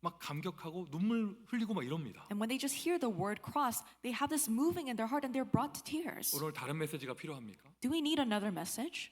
막 감격하고 눈물 흘리고 막 이럽니다.
And when they just hear the word cross, they have this moving in their heart and they're brought to tears.
오늘 다른 메시지가 필요합니까?
Do we need another message?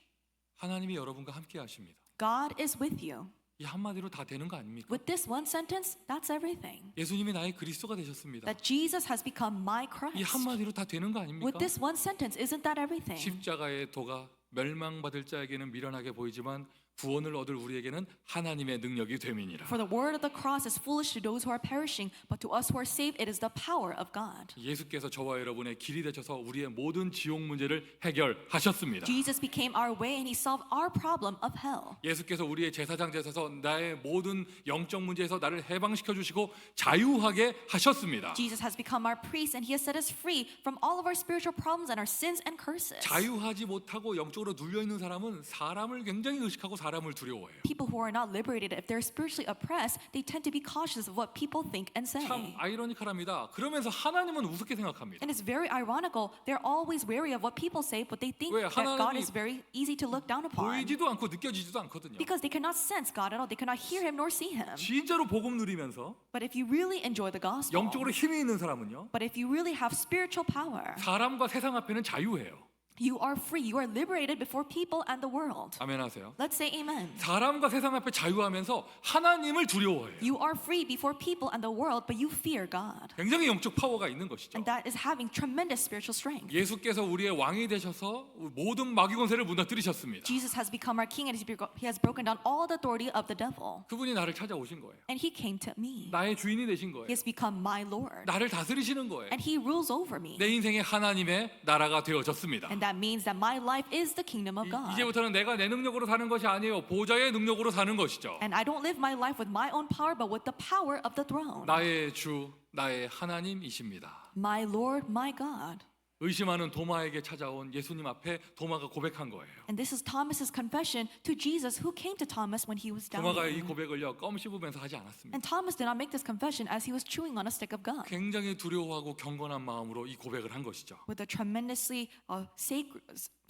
하나님이 여러분과 함께 하십니다.
God is with you.
이 한마디로 다 되는 거 아닙니까?
With this one sentence, that's everything.
예수님이 나의 그리스도가 되셨습니다.
That Jesus has become my
이
Christ.
한마디로 다 되는 거 아닙니까?
With this one sentence, isn't that everything?
십자가의 도가 멸망받을 자에게는 미련하게 보이지만 구원을 얻을 우리에게는 하나님의 능력이 됨이니라.
For the word of the cross is foolish to those who are perishing, but to us who are saved, it is the power of God.
예수께서 저와 여러분의 길이 되셔서 우리의 모든 지옥 문제를 해결하셨습니다.
Jesus became our way and he solved our problem of hell.
예수께서 우리의 제사장 되셔서 나의 모든 영적 문제에서 나를 해방시켜 주시고 자유하게 하셨습니다.
Jesus has become our priest and he has set us free from all of our spiritual problems and our sins and curses.
자유하지 못하고 영적으로 눌려 있는 사람은 사람을 굉장히 의식하고 사람을 두려워해요.
People who are not liberated, if they're spiritually oppressed, they tend to be cautious of what people think and say.
참 아이러니컬합니다. 그러면서 하나님은 우습게 생각합니다.
And it's very ironical. They're always wary of what people say, but they think
왜?
that God
하나님이
is very easy to look down upon.
보이지도 않고 느껴지지도 않거든요.
Because they cannot sense God at all. They cannot hear him nor see him.
진짜로 복음 누리면서
But if you really enjoy the gospel,
영적으로 힘이 있는 사람은요.
but if you really have spiritual power,
사람과 세상 앞에는 자유해요.
you are free. You are liberated before people and the world.
아멘 하세요.
Let's say amen.
사람과 세상 앞에 자유하면서 하나님을 두려워해요.
You are free before people and the world, but you fear God.
굉장히 영적 파워가 있는 것이죠.
And that is having tremendous spiritual strength.
예수께서 우리의 왕이 되셔서 모든 마귀 권세를 무너뜨리셨습니다.
Jesus has become our king and he has broken down all the authority of the devil.
그분이 나를 찾아오신 거예요.
And he came to me.
나의 주인이 되신 거예요.
He has become my Lord.
나를 다스리시는 거예요.
And he rules over me.
내 인생의 하나님의 나라가 되어졌습니다.
And that means that my life is the kingdom of God.
이제부터는 내가 내 능력으로 사는 것이 아니에요. 보좌의 능력으로 사는 것이죠.
And I don't live my life with my own power, but with the power of the throne.
나의 주, 나의 하나님이십니다.
My Lord, my God.
의심하는 도마에게 찾아온 예수님 앞에 도마가 고백한 거예요.
And this is Thomas's confession to Jesus, who came to Thomas when he was
도마가 이
doubting.
고백을요 껌 씹으면서 하지 않았습니다.
And Thomas did not make this confession as he was chewing on a stick of gum.
굉장히 두려워하고 경건한 마음으로 이 고백을 한 것이죠.
With a tremendously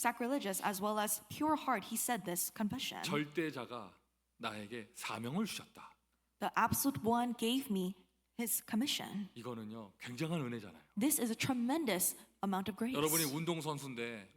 sacrilegious as well as pure heart, he said this confession.
절대자가 나에게 사명을 주셨다.
The absolute one gave me his commission.
이거는요 굉장한 은혜잖아요.
This is a tremendous amount of grace.
여러분이 운동선수인데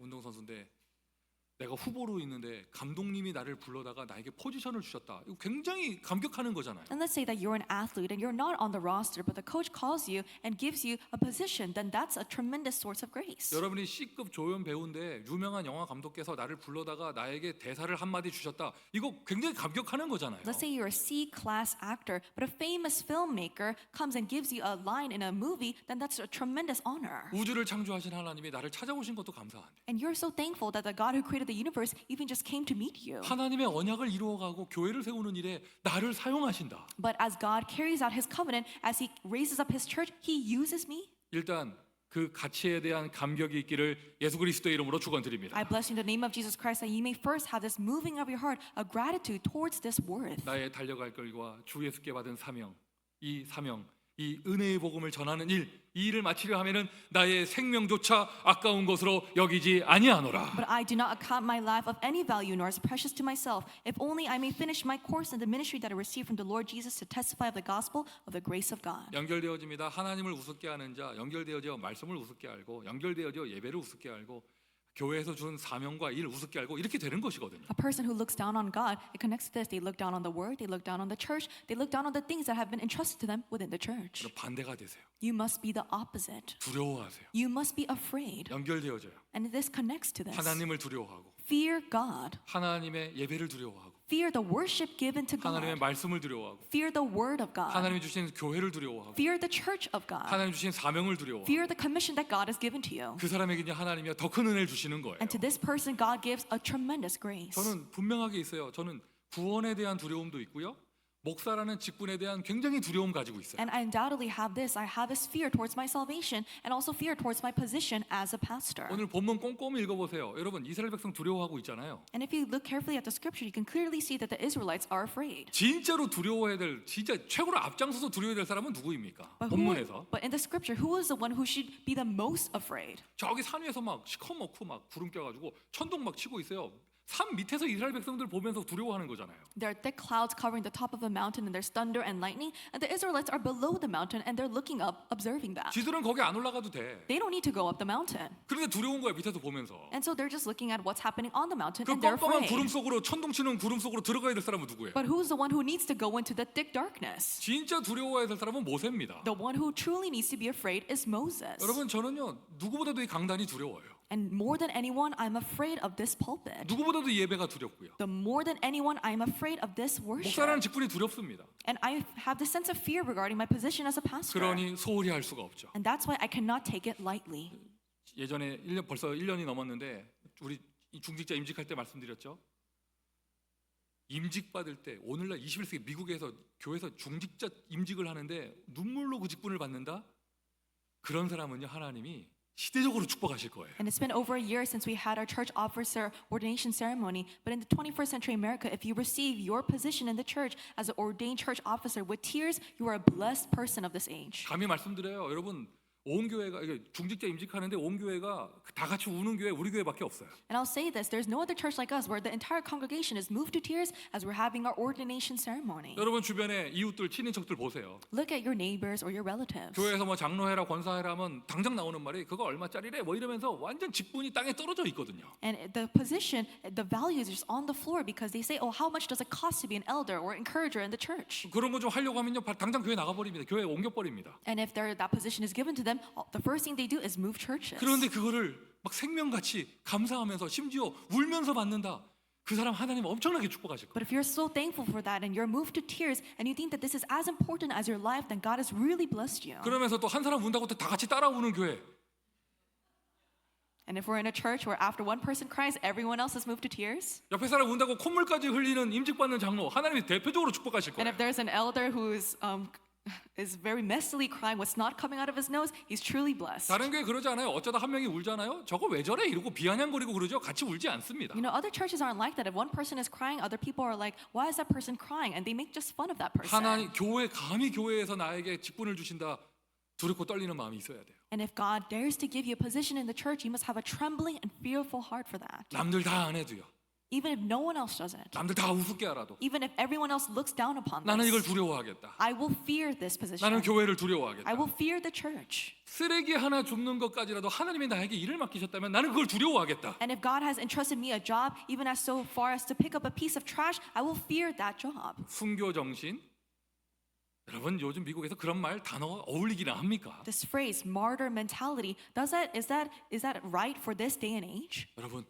내가 후보로 있는데 감독님이 나를 불러다가 나에게 포지션을 주셨다. 이거 굉장히 감격하는 거잖아요.
And let's say that you're an athlete and you're not on the roster, but the coach calls you and gives you a position, then that's a tremendous source of grace.
여러분이 C급 조연 배우인데 유명한 영화 감독께서 나를 불러다가 나에게 대사를 한마디 주셨다. 이거 굉장히 감격하는 거잖아요.
Let's say you're a C-class actor, but a famous filmmaker comes and gives you a line in a movie, then that's a tremendous honor.
우주를 창조하신 하나님이 나를 찾아오신 것도 감사한데
And you're so thankful that the God who created the universe even just came to meet you.
하나님의 언약을 이루어가고 교회를 세우는 일에 나를 사용하신다.
But as God carries out his covenant, as he raises up his church, he uses me.
일단 그 가치에 대한 감격이 있기를 예수 그리스도의 이름으로 축원드립니다.
I bless you in the name of Jesus Christ that you may first have this moving of your heart, a gratitude towards this worth.
나의 달려갈 길과 주 예수께 받은 사명, 이 은혜의 복음을 전하는 이 일을 마치려 하면은 나의 생명조차 아까운 것으로 여기지 아니하노라.
But I do not account my life of any value nor as precious to myself, if only I may finish my course in the ministry that I received from the Lord Jesus to testify of the gospel of the grace of God.
연결되어집니다. 하나님을 우습게 하는 자, 연결되어져 말씀을 우습게 알고, 연결되어져 예배를 우습게 알고, 교회에서 준 사명과 일 우습게 알고 이렇게 되는 것이거든요.
A person who looks down on God, it connects to this. They look down on the word, they look down on the church, they look down on the things that have been entrusted to them within the church.
그럼 반대가 되세요.
You must be the opposite.
두려워하세요.
You must be afraid.
연결되어져요.
And this connects to this.
하나님을 두려워하고,
Fear God.
하나님의 예배를 두려워하고,
Fear the worship given to
하나님의
God.
말씀을 두려워하고,
Fear the word of God.
하나님이 주신 교회를 두려워하고,
Fear the church of God.
하나님 주신 사명을 두려워하고,
Fear the commission that God has given to you.
그 사람에게 하나님이 더 큰 은혜를 주시는 거예요.
And to this person, God gives a tremendous grace.
저는 분명하게 있어요. 저는 구원에 대한 두려움도 있고요. 목사라는 직분에 대한 굉장히 두려움 가지고 있어요.
And I undoubtedly have this. I have this fear towards my salvation and also fear towards my position as a pastor.
오늘 본문 꼼꼼히 읽어보세요. 여러분 이스라엘 백성 두려워하고 있잖아요.
And if you look carefully at the scripture, you can clearly see that the Israelites are afraid.
진짜로 두려워해야 될, 진짜 최고로 앞장서서 두려워해야 될 사람은 누구입니까? 본문에서.
But in the scripture, who is the one who should be the most afraid?
저기 산 위에서 막 시커멓고 막 구름 껴가지고 천둥 막 치고 있어요. 산 밑에서 이스라엘 백성들 보면서 두려워하는 거잖아요.
There are thick clouds covering the top of a mountain, and there's thunder and lightning, and the Israelites are below the mountain, and they're looking up, observing that.
지들은 거기 안 올라가도 돼.
They don't need to go up the mountain.
그런데 두려운 거야 밑에서 보면서.
And so they're just looking at what's happening on the mountain,
그
and they're
뻔뻔한 구름
afraid.
속으로 천둥치는 구름 속으로 들어가야 될 사람은 누구예요?
But who's the one who needs to go into the thick darkness?
진짜 두려워해야 될 사람은 모세입니다.
The one who truly needs to be afraid is Moses.
여러분 저는요 누구보다도 이 강단이 두려워요.
And more than anyone, I'm afraid of this pulpit.
누구보다도 이 예배가 두렵고요.
The more than anyone, I'm afraid of this
목사라는
worship.
직분이 두렵습니다.
And I have this sense of fear regarding my position as a pastor.
그러니 소홀히 할 수가 없죠.
And that's why I cannot take it lightly.
예전에 벌써 1년이 넘었는데 우리 중직자 임직할 때 말씀드렸죠. 임직 받을 때 오늘날 21세기 미국에서 교회에서 중직자 임직을 하는데 눈물로 그 직분을 받는다. 그런 사람은요 하나님이 시대적으로 축복하실 거예요.
And it's been over a year since we had our church officer ordination ceremony. But in the 21st century America, if you receive your position in the church as an ordained church officer with tears, you are a blessed person of this age.
감히 말씀드려요. 여러분 온 교회가 이게 중직자 임직하는데 온 교회가 다 같이 우는 교회 우리 교회밖에 없어요.
And I'll say this, there's no other church like us where the entire congregation is moved to tears as we're having our ordination ceremony.
여러분 주변에 이웃들 친인척들 보세요.
Look at your neighbors or your relatives.
교회에서 뭐 장로회라 권사회라 하면 당장 나오는 말이 그거 얼마짜리래 뭐 이러면서 완전 직분이 땅에 떨어져 있거든요.
And the position, the value is just on the floor because they say, oh, how much does it cost to be an elder or encourager in the church?
그런 거 좀 하려고 하면요 당장 교회 나가버립니다. 교회 옮겨버립니다.
And if that position is given to them, the first thing they do is move churches.
그런데 그거를 막 생명같이 감사하면서 심지어 울면서 받는다. 그 사람 하나님 엄청나게 축복하실 거예요.
But if you're so thankful for that and you're moved to tears and you think that this is as important as your life, then God has really blessed you.
그러면서 또 한 사람 운다고 또 다 같이 따라 우는 교회.
And if we're in a church where after one person cries, everyone else is moved to tears.
옆에 사람 운다고 콧물까지 흘리는 임직받는 장로 하나님이 대표적으로 축복하실
And
거예요.
if there's an elder who's is very messily crying what's not coming out of his nose, he's truly blessed.
다른 교회 그러지 않아요? 어쩌다 한 명이 울잖아요? 저거 왜 저래? 이러고 비아냥거리고 그러죠? 같이 울지 않습니다.
You know, other churches aren't like that. If one person is crying, other people are like, why is that person crying? And they make just fun of that person.
하나님 교회 감히 교회에서 나에게 직분을 주신다. 두렵고 떨리는 마음이 있어야 돼요.
And if God dares to give you a position in the church, you must have a trembling and fearful heart for that.
남들 다 안 해도요.
Even if no one else does it.
남들 다 우습게 알아도
Even if everyone else looks down upon
나는 이걸
this.
두려워하겠다.
I will fear this position.
나는 교회를
I
두려워하겠다.
will fear the church.
쓰레기 하나 줍는 것까지라도 하나님이 나에게 일을 맡기셨다면 나는 그걸 두려워하겠다.
And if God has entrusted me a job, even as so far as to pick up a piece of trash, I will fear that job.
순교 정신. 여러분 요즘 미국에서 그런 말 단어가 어울리기나 합니까?
This phrase, martyr mentality, is that right for this day and age?
여러분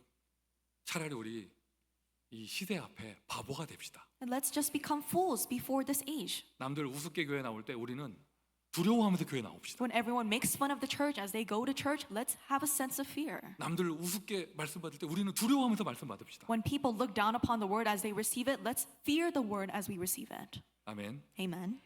차라리 우리 이 시대 앞에 바보가 됩시다.
And let's just become fools before this age.
남들 우습게 교회 나올 때 우리는 두려워하면서 교회 나옵시다.
When everyone makes fun of the church as they go to church, let's have a sense of fear.
남들 우습게 말씀 받을 때 우리는 두려워하면서 말씀 받읍시다.
When people look down upon the word as they receive it, let's fear the word as we receive it.
아멘.
Amen.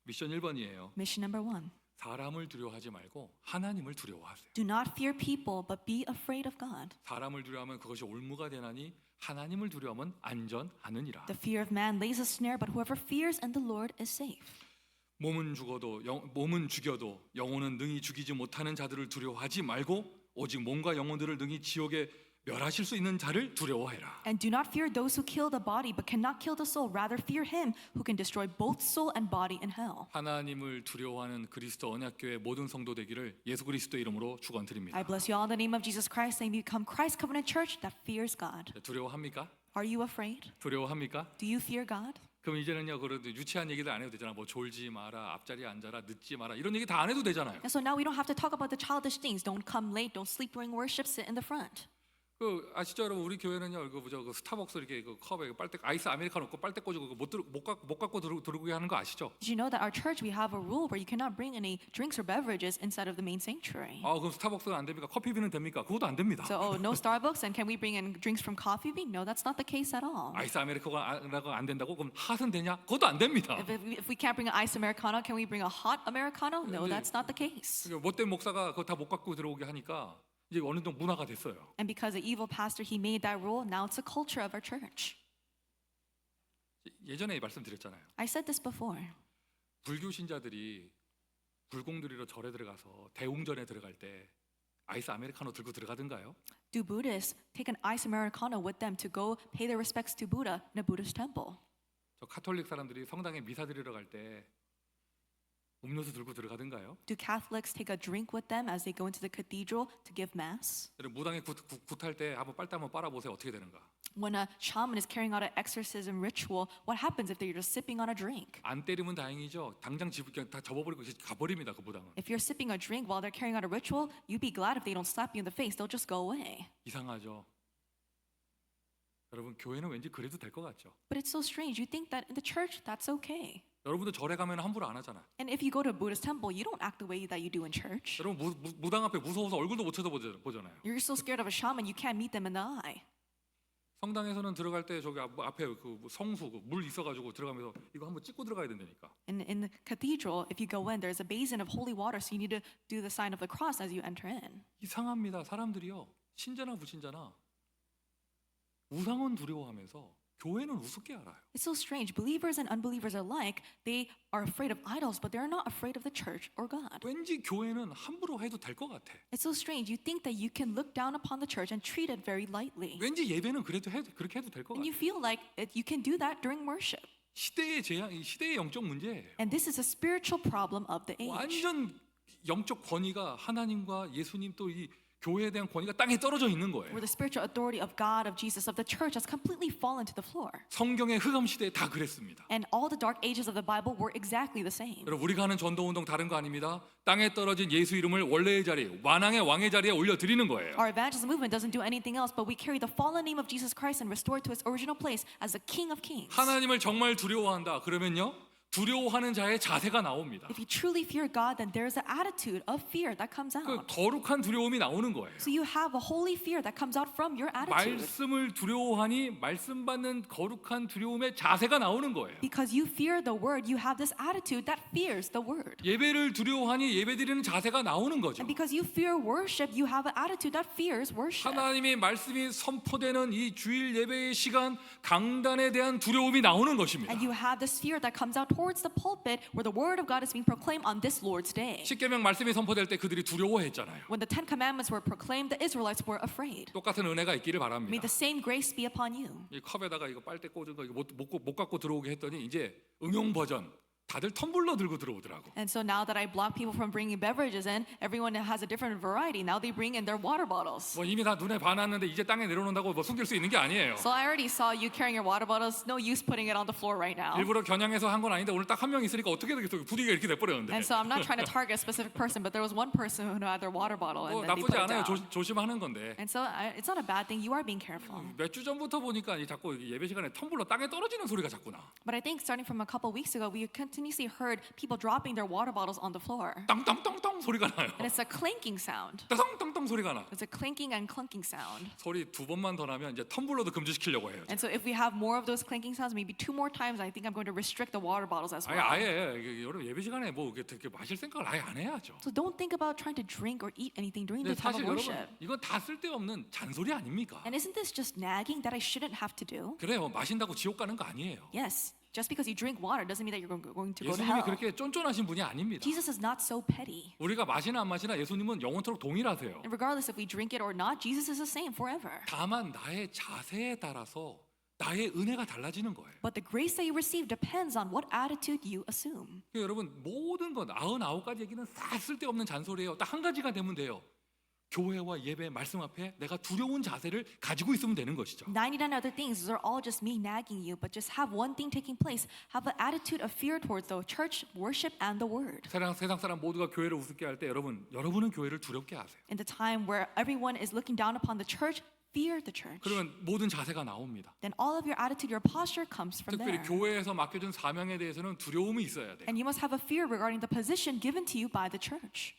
미션 1번이에요.
Mission number 1.
사람을 두려워하지 말고 하나님을 두려워하세요.
Do not fear people, but be afraid of God.
사람을 두려워하면 그것이 올무가 되나니 하나님을 두려워하면 안전하느니라.
The fear of man lays a snare, but whoever fears in the Lord is safe.
몸은 죽여도 영혼은 능히 죽이지 못하는 자들을 두려워하지 말고 오직 몸과 영혼들을 능히 지옥에 멸하실 수 있는 자를 두려워해라.
And do not fear those who kill the body, but cannot kill the soul. Rather fear him who can destroy both soul and body in hell.
하나님을 두려워하는 그리스도 언약교회 모든 성도 되기를 예수 그리스도 이름으로 축원드립니다.
I bless you all in the name of Jesus Christ, and become Christ Covenant Church that fears God.
두려워합니까?
Are you afraid?
두려워합니까?
Do you fear God?
그럼 이제는요 그래도 유치한 얘기들 안 해도 되잖아. 뭐 졸지 마라, 앞자리에 앉아라, 늦지 마라 이런 얘기 다 안 해도 되잖아요.
And so now we don't have to talk about the childish things. Don't come late, don't sleep during worship, sit in the front.
그 아시죠 여러분 우리 교회는요 그 스타벅스 이렇게 그 컵에 빨대 아이스 아메리카노 넣고 빨대 꽂고 못 갖고 들어오게 하는 거 아시죠?
Did you know that our church we have a rule where you cannot bring any drinks or beverages inside of the main sanctuary?
아 그럼 스타벅스는 안 됩니까? 커피비는 됩니까? 그것도 안 됩니다.
So no Starbucks, and can we bring in drinks from Coffee Bean? No, that's not the case at all.
아이스 아메리카노가 안 된다고 그럼 핫은 되냐? 그것도 안 됩니다.
If we can't bring an ice americano, can we bring a hot americano? No, that's not the case.
못된 목사가 그거 다 못 갖고 들어오게 하니까 이제 어느 정도 문화가 됐어요.
And because the evil pastor he made that rule, now it's a culture of our church.
예전에 말씀드렸잖아요.
I said this before.
불교 신자들이 불공들이로 절에 들어가서 대웅전에 들어갈 때 아이스 아메리카노 들고 들어가든가요?
Do Buddhists take an ice Americano with them to go pay their respects to Buddha in a Buddhist temple?
저 카톨릭 사람들이 성당에 미사 드리러 갈 때 음료수 들고 들어가든가요?
Do Catholics take a drink with them as they go into the cathedral to give mass?
여러분 무당에 굿할 때 한번 빨대 한번 빨아보세요. 어떻게 되는가?
When a shaman is carrying out an exorcism ritual, what happens if they're just sipping on a drink?
안 때리면 다행이죠. 당장 그냥 다 접어버리고 가버립니다. 그 무당은.
If you're sipping a drink while they're carrying out a ritual, you'd be glad if they don't slap you in the face. They'll just go away.
이상하죠. 여러분 교회는 왠지 그래도 될 것 같죠.
But it's so strange. You think that in the church, that's okay.
여러분도 절에 가면 함부로 안 하잖아.
And if you go to a Buddhist temple, you don't act the way that you do in church.
여러분 무당 앞에 무서워서 얼굴도 못 쳐다보잖아요.
You're so scared of a shaman, you can't meet them in the eye.
성당에서는 들어갈 때 저기 앞에 그 성수 물 있어가지고 들어가면서 이거 한번 찍고 들어가야 된다니까.
In the cathedral, if you go in, there's a basin of holy water, so you need to do the sign of the cross as you enter in.
이상합니다. 사람들이요. 신자나 불신자나 우상은 두려워하면서 교회는 우습게 알아요.
It's so strange. Believers and unbelievers alike, they are afraid of idols, but they're not afraid of the church or God.
왠지 교회는 함부로 해도 될 것 같아.
It's so strange. You think that you can look down upon the church and treat it very lightly.
왠지 예배는 그렇게 해도 될 것
And
같아.
you feel like you can do that during worship.
시대의 재앙, 시대의 영적 문제예요.
And this is a spiritual problem of the age.
완전 영적 권위가 하나님과 예수님 또 이 교회에 대한 권위가 땅에 떨어져 있는 거예요.
Where the spiritual authority of God, of Jesus, of the church has completely fallen to the floor.
성경의 흑암 시대에 다 그랬습니다.
And all the dark ages of the Bible were exactly the same.
여러분 우리가 하는 전도 운동 다른 거 아닙니다. 땅에 떨어진 예수 이름을 원래의 자리, 왕의 자리에 올려 드리는 거예요.
Our evangelism movement doesn't do anything else, but we carry the fallen name of Jesus Christ and restore it to its original place as the King of Kings.
하나님을 정말 두려워한다. 그러면요. 두려워하는 자의 자세가 나옵니다.
If you truly fear God, then there's an attitude of fear that comes
그
out.
거룩한 두려움이 나오는 거예요.
So you have a holy fear that comes out from your attitude.
말씀을 두려워하니 말씀 받는 거룩한 두려움의 자세가 나오는 거예요.
Because you fear the word, you have this attitude that fears the word.
예배를 두려워하니 예배드리는 자세가 나오는 거죠.
And because you fear worship, you have an attitude that fears worship.
하나님의 말씀이 선포되는 이 주일 예배의 시간 강단에 대한 두려움이 나오는 것입니다.
And you have this fear that comes out towards the pulpit where the word of God is being proclaimed on this Lord's day.
십계명 말씀이 선포될 때 그들이 두려워했잖아요.
When the Ten Commandments were proclaimed, the Israelites were afraid.
똑같은 은혜가 있기를
May
바랍니다.
the same grace be upon you.
이 컵에다가 이거 빨대 꽂은 거 이거 못 갖고 들어오게 했더니 이제 응용 버전 다들 텀블러 들고 들어오더라고.
And so now that I block people from bringing beverages in, everyone has a different variety. Now they bring in their water bottles.
뭐 이미 다 눈에 반았는데 이제 땅에 내려놓는다고 뭐 숨길 수 있는 게 아니에요.
So I already saw you carrying your water bottles. No use putting it on the floor right now.
일부러 겨냥해서 한 건 아닌데 오늘 딱 한 명 있으니까 어떻게 되겠어? 분위기가 이렇게 돼버렸는데.
And so I'm not trying to target a specific person, but there was one person who had their water bottle and
뭐
then they put
나쁘지
it
않아요.
down.
조심하는 건데.
And so it's not a bad thing. You are being careful.
몇 주 전부터 보니까 자꾸 예배 시간에 텀블러 땅에 떨어지는 소리가 자꾸 나.
But I think starting from a couple weeks ago, we continuously heard people dropping their water bottles on the floor.
땅땅땅땅 소리가 나요.
And it's a clinking sound.
땅땅땅땅 소리가 나.
It's a clinking and clunking sound.
소리 두 번만 더 나면 이제 텀블러도 금지시키려고 해요.
And so if we have more of those clinking sounds, maybe 2 more times, I think I'm going to restrict the water bottles as well.
아예 여러분 예배 시간에 뭐 이렇게 마실 생각을 아예 안 해야죠.
So don't think about trying to drink or eat anything during
근데
the time
사실
of
여러분
worship.
이건 다 쓸데없는 잔소리 아닙니까?
And isn't this just nagging that I shouldn't have to do?
그래요. 마신다고 지옥 가는 거 아니에요.
Yes. Just because you drink water doesn't mean that you're going to go to
예수님이
hell.
그렇게 쫀쫀하신 분이 아닙니다.
Jesus is not so petty.
우리가 마시나 안 마시나 예수님은 영원토록 동일하세요.
And regardless if we drink it or not, Jesus is the same forever.
다만 나의 자세에 따라서 나의 은혜가 달라지는 거예요.
But the grace that you receive depends on what attitude you assume.
그러니까 여러분 모든 건 99가지 얘기는 다 쓸데없는 잔소리예요. 딱 한 가지가 되면 돼요. 교회와 예배 말씀 앞에 내가 두려운 자세를 가지고 있으면 되는 것이죠.
99 other things are all just me nagging you, but just have one thing taking place. Have an attitude of fear towards the church, worship, and the word.
세상 사람 모두가 교회를 우습게 할 때 여러분은 교회를 두렵게 하세요.
In the time where everyone is looking down upon the church, fear the church.
그러면 모든 자세가 나옵니다.
Then all of your attitude, your posture comes from
특별히
there.
교회에서 맡겨준 사명에 대해서는 두려움이 있어야 돼요.
And you must have a fear regarding the position given to you by the church.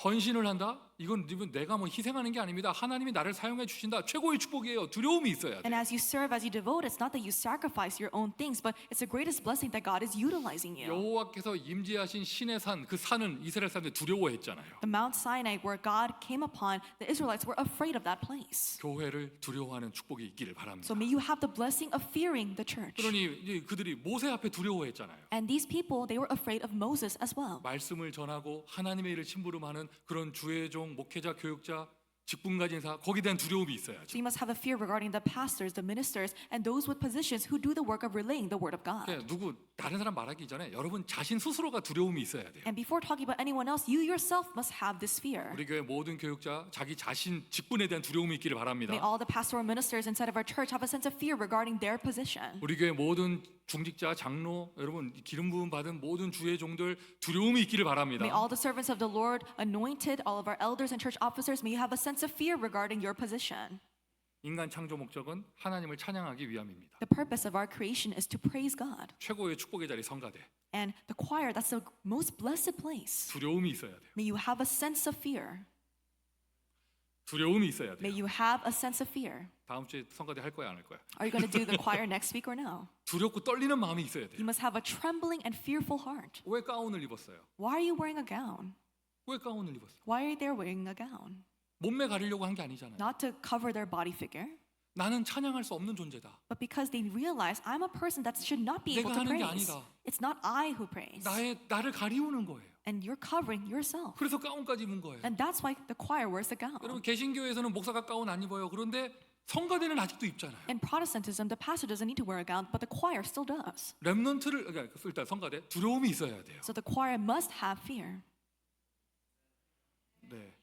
헌신을 한다? 이건 내가 뭐 희생하는 게 아닙니다. 하나님이 나를 사용해 주신다. 최고의 축복이에요. 두려움이 있어야
And
돼요.
as you serve, as you devote, it's not that you sacrifice your own things, but it's the greatest blessing that God is utilizing you.
여호와께서 임재하신 신의 산, 그 산은 이스라엘 사람들이 두려워했잖아요.
The Mount Sinai where God came upon, the Israelites were afraid of that place.
교회를 두려워하는 축복이 있기를 바랍니다.
So may you have the blessing of fearing the church.
그러니 이제 그들이 모세 앞에 두려워했잖아요.
And these people, they were afraid of Moses as well.
말씀을 전하고 하나님의 일을 심부름하는 그런 주의 종 회종, 목회자, 교육자, 직분 가진 사 거기에 대한 두려움이 있어야죠.
So you must have a fear regarding the pastors, the ministers, and those with positions who do the work of relaying the word of God.
그러니까 누구 다른 사람 말하기 전에 여러분 자신 스스로가 두려움이 있어야 돼요.
And before talking about anyone else, you yourself must have this fear.
우리 교회 모든 교육자 자기 자신 직분에 대한 두려움이 있기를 바랍니다.
May all the pastoral ministers inside of our church have a sense of fear regarding their position.
우리 교회 모든 중직자, 장로, 여러분 기름 부음 받은 모든 주의 종들 두려움이 있기를 바랍니다.
May all the servants of the Lord, anointed, all of our elders and church officers, may you have a sense of fear regarding your position.
인간 창조 목적은 하나님을 찬양하기 위함입니다.
The purpose of our creation is to praise God.
최고의 축복의 자리 성가대.
And the choir, that's the most blessed place.
두려움이 있어야 돼요.
May you have a sense of fear.
두려움이 있어야
May
돼요.
you have a sense of fear.
다음 주에 성가대 할 거야 안 할 거야?
Are you going to do the choir next week or no?
두렵고 떨리는 마음이 있어야 돼요.
You must have a trembling and fearful heart.
왜 가운을 입었어요?
Why are you wearing a gown?
왜 가운을 입었어요?
Why are they wearing a gown?
몸매 가리려고 한 게 아니잖아요.
Not to cover their body figure,
나는 찬양할 수 없는 존재다.
but because they realize I'm a person that should not be able
내가
to
하는 게
praise.
아니다.
It's not I who praise.
나를 가리우는 거예요.
And you're covering yourself.
그래서 가운까지 입은 거예요.
And that's why the choir wears the gown.
여러분 개신교에서는 목사가 가운 안 입어요. 그런데 성가대는 아직도 입잖아요.
In Protestantism, the pastor doesn't need to wear a gown, but the choir still does.
렘넌트를 그러니까 일단 성가대 두려움이 있어야 돼요.
So the choir must have fear.
네.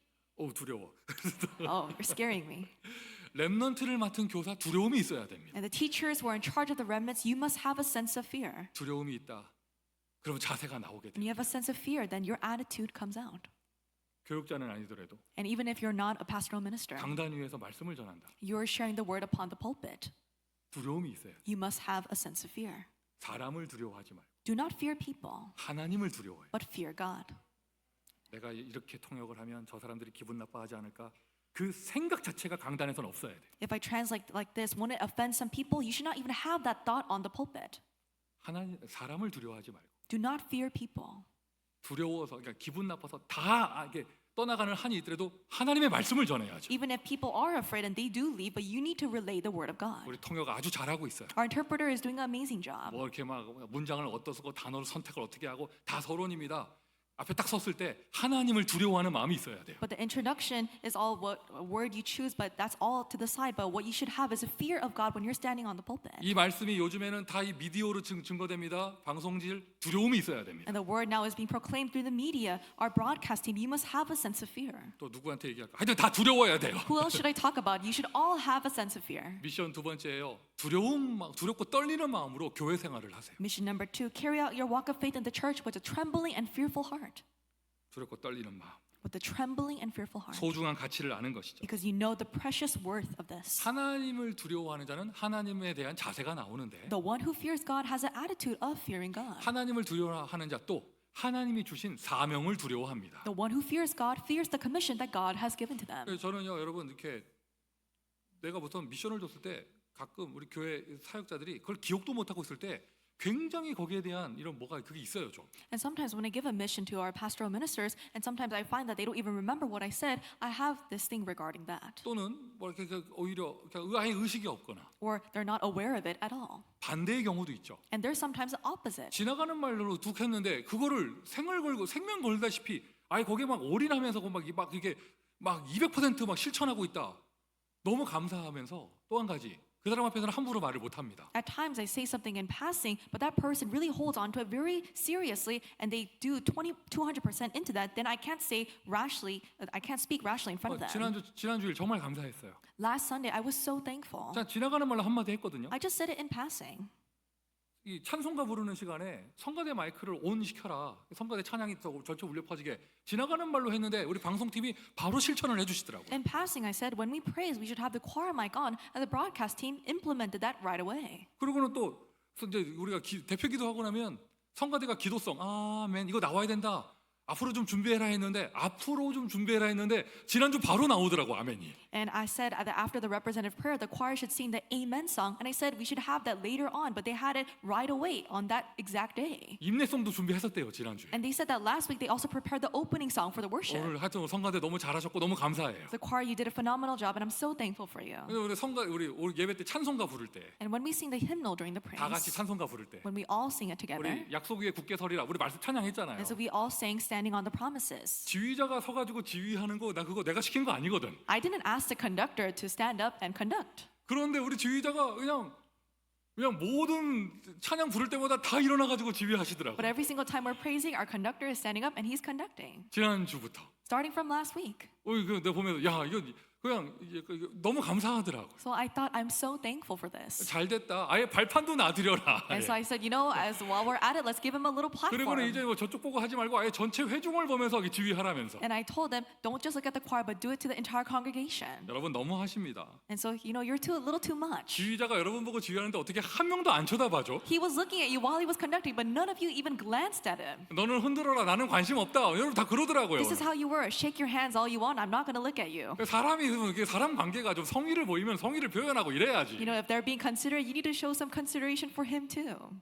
두려워.
Oh, you're scaring me.
렘넌트를 맡은 교사 두려움이 있어야 됩니다.
And the teachers who are in charge of the remnants, you must have a sense of fear.
두려움이 있다. 그러면 자세가 나오게
When
돼요.
you have a sense of fear, then your attitude comes out.
교육자는 아니더라도
And even if you're not a pastoral minister,
강단 위에서 말씀을 전한다.
you're sharing the word upon the pulpit.
두려움이 있어야 돼요.
You must have a sense of fear.
사람을 두려워하지 말고
Do not fear people,
하나님을 두려워해요.
but fear God.
내가 이렇게 통역을 하면 저 사람들이 기분 나빠하지 않을까? 그 생각 자체가 강단에서는 없어야 돼요.
If I translate like this, won't it offend some people? You should not even have that thought on the pulpit.
사람을 두려워하지 말고
Do not fear people.
두려워서 그러니까 기분 나빠서 다 이게 떠나가는 한이 있더라도 하나님의 말씀을 전해야죠.
Even if people are afraid and they do leave, but you need to relay the word of God.
우리 통역 아주 잘하고 있어요.
Our interpreter is doing an amazing job.
뭐 이렇게 막 문장을 어디다 쓰고 단어를 선택을 어떻게 하고 다 서론입니다. 앞에 딱 섰을 때 하나님을 두려워하는 마음이 있어야 돼요.
But the introduction is all what word you choose, but that's all to the side. But what you should have is a fear of God when you're standing on the pulpit.
이 말씀이 요즘에는 다 이 미디어로 증거됩니다. 방송질 두려움이 있어야 됩니다.
And the word now is being proclaimed through the media. Our broadcast team, you must have a sense of fear.
또 누구한테 얘기할까? 하여튼 다 두려워야 돼요.
Who else should I talk about? You should all have a sense of fear.
미션 두 번째예요. 두렵고 떨리는 마음으로 교회 생활을 하세요.
Mission number 2, carry out your walk of faith in the church with a trembling and fearful heart.
두렵고 떨리는 마음.
With a trembling and fearful heart.
소중한 가치를 아는 것이죠.
Because you know the precious worth of this.
하나님을 두려워하는 자는 하나님에 대한 자세가 나오는데
The one who fears God has an attitude of fearing God.
하나님을 두려워하는 자 또 하나님이 주신 사명을 두려워합니다.
The one who fears God fears the commission that God has given to them.
그래서 저는요 여러분 이렇게 내가 보통 미션을 줬을 때 가끔 우리 교회 사역자들이 그걸 기억도 못하고 있을 때 굉장히 거기에 대한 이런 뭐가 그게 있어요 좀.
And sometimes when I give a mission to our pastoral ministers, and sometimes I find that they don't even remember what I said, I have this thing regarding that.
또는 뭐 이렇게 오히려 아예 의식이 없거나
Or they're not aware of it at all.
반대의 경우도 있죠.
And there's sometimes the opposite.
지나가는 말로 툭 했는데 그거를 생명 걸다시피 아예 거기에 막 올인하면서 막 이게 막 200%막 실천하고 있다. 너무 감사하면서 또 한 가지 그 사람 앞에서는 함부로 말을 못 합니다.
At times I say something in passing, but that person really holds on to it very seriously, and they do 200% into that. Then I can't say rashly, I can't speak rashly in front of them.
지난주일 정말 감사했어요.
Last Sunday I was so thankful.
자, 지나가는 말로 한마디 했거든요.
I just said it in passing.
이 찬송가 부르는 시간에 성가대 마이크를 온 시켜라. 성가대 찬양이 전체 울려 퍼지게 지나가는 말로 했는데 우리 방송팀이 바로 실천을 해주시더라고요.
In passing, I said when we praise, we should have the choir mic on, and the broadcast team implemented that right away.
그리고는 또 이제 우리가 대표 기도하고 나면 성가대가 기도성 아멘 이거 나와야 된다. 앞으로 좀 준비해라 했는데 지난주 바로 나오더라고 아멘이.
And I said that after the representative prayer, the choir should sing the Amen song, and I said we should have that later on, but they had it right away on that exact day.
임내송도 준비했었대요 지난주에.
And they said that last week they also prepared the opening song for the worship.
오늘 하여튼 성가대 너무 잘하셨고 너무 감사해요.
The choir, you did a phenomenal job, and I'm so thankful for you.
우리 예배 때 찬송가 부를 때 다
And when we sing the hymnal during the
같이
praise,
찬송가 부를 때
when we all sing it together,
우리 약속 위에 굳게 서리라 우리 말씀 찬양했잖아요.
and so we all sang standing on the promises.
지휘자가 서가지고 지휘하는 거 나 그거 내가 시킨 거 아니거든.
I didn't ask the conductor to stand up and conduct.
그런데 우리 지휘자가 그냥 모든 찬양 부를 때마다 다 일어나가지고 지휘하시더라고.
But every single time we're praising, our conductor is standing up and he's conducting.
지난 주부터.
Starting from last week.
그 내가 보면서 야 이거 그냥 이거 너무 감사하더라고.
So I thought, I'm so thankful for this.
잘 됐다. 아예 발판도 놔드려라.
And so I said, as while we're at it, let's give him a little
그리고는
platform.
이제 뭐 저쪽 보고 하지 말고 아예 전체 회중을 보면서 이렇게 지휘하라면서.
And I told them, don't just look at the choir, but do it to the entire congregation.
여러분 너무 하십니다.
And so, you're a little too much.
지휘자가 여러분 보고 지휘하는데 어떻게 한 명도 안 쳐다봐줘?
He was looking at you while he was conducting, but none of you even glanced at him.
너는 흔들어라. 나는 관심 없다. 여러분 다 그러더라고요.
This is how you were. Shake your hands all you want. I'm not going to look at you.
사람이 이렇게 사람 관계가 좀 성의를 보이면 성의를 표현하고 이래야지.
If they're being considerate, you need to show some consideration for him too.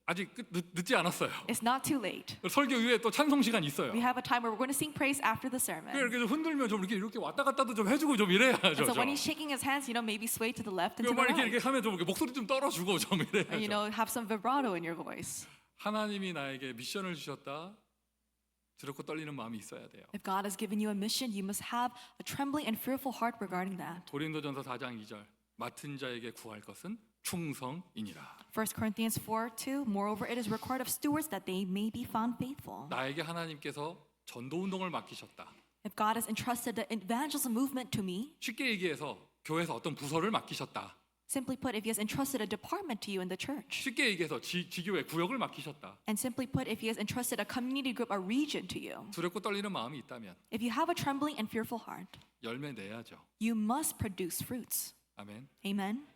아직 늦지 않았어요.
It's not too late.
설교 이후에 또 찬송 시간 있어요.
We have a time where we're going to sing praise after the sermon.
이렇게 좀 흔들면 좀 이렇게 왔다 갔다도 좀 해주고 좀 이래야죠.
And so when he's shaking his hands, maybe sway to the left and to the
막 이렇게
right.
하면 좀 이렇게 목소리 좀 떨어주고 좀 이래야죠.
Have some vibrato in your voice.
하나님이 나에게 미션을 주셨다. 두렵고 떨리는 마음이 있어야 돼요.
If God has given you a mission, you must have a trembling and fearful heart regarding that.
고린도전서 4장 2절 맡은 자에게 구할 것은 충성이니라.
1 Corinthians 4:2. Moreover, it is required of stewards that they may be found faithful.
나에게 하나님께서 전도 운동을 맡기셨다.
If God has entrusted the evangelism movement to me,
쉽게 얘기해서 교회에서 어떤 부서를 맡기셨다.
simply put, if He has entrusted a department to you in the church,
쉽게 얘기해서 지교회 구역을 맡기셨다.
and simply put, if He has entrusted a community group, a region to you,
두렵고 떨리는 마음이 있다면
if you have a trembling and fearful heart,
열매 내야죠.
you must produce fruits.
아멘.
Amen.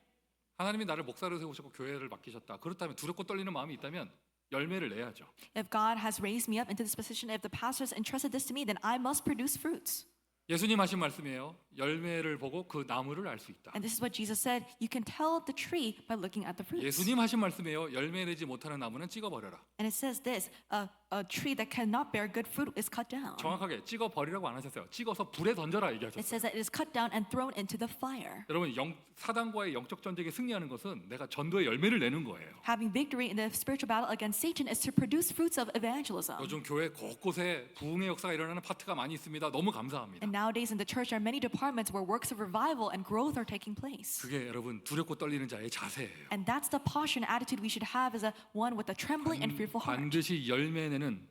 하나님이 나를 목사로 세우셨고 교회를 맡기셨다. 그렇다면 두렵고 떨리는 마음이 있다면 열매를 내야죠.
If God has raised me up into this position, if the pastor has entrusted this to me, then I must produce fruits.
예수님 하신 말씀이에요. 열매를 보고 그 나무를 알 수 있다.
And this is what Jesus said. You can tell the tree by looking at the fruits.
예수님 하신 말씀이에요. 열매 내지 못하는 나무는 찍어버려라.
And it says this, a tree that cannot bear good fruit is cut down.
정확하게 찍어버리라고 안 하셨어요. 찍어서 불에 던져라
It
얘기하셨어요.
says that it is cut down and thrown into the fire.
여러분 사단과의 영적 전쟁에 승리하는 것은 내가 전도의 열매를 내는 거예요.
Having victory in the spiritual battle against Satan is to produce fruits of evangelism.
요즘 교회 곳곳에 부흥의 역사가 일어나는 파트가 많이 있습니다. 너무 감사합니다.
And nowadays in the church are many departments where works of revival and growth are taking place.
그게 여러분 두렵고 떨리는 자의 자세예요.
And that's the posture and attitude we should have as a one with a trembling and fearful heart.
반드시 열매 내는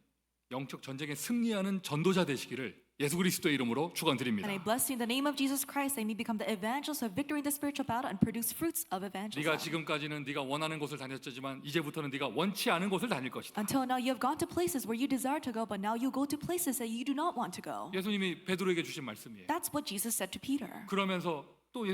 영적 전쟁에 승리하는 전도자 되시기를 예수 그리스도의 이름으로 축원드립니다.
And I bless you in the name of Jesus Christ, they may become the evangelists of victory in the spiritual battle and produce fruits of evangelism.
네가 지금까지는 네가 원하는 곳을 다녔지만 이제부터는 네가 원치 않은 곳을 다닐 것이다.
Until now, you have gone to places where you desire to go, but now you go to places that you do not want to go.
예수님이 베드로에게 주신 말씀이에요.
That's what Jesus said to Peter.
그러면서 또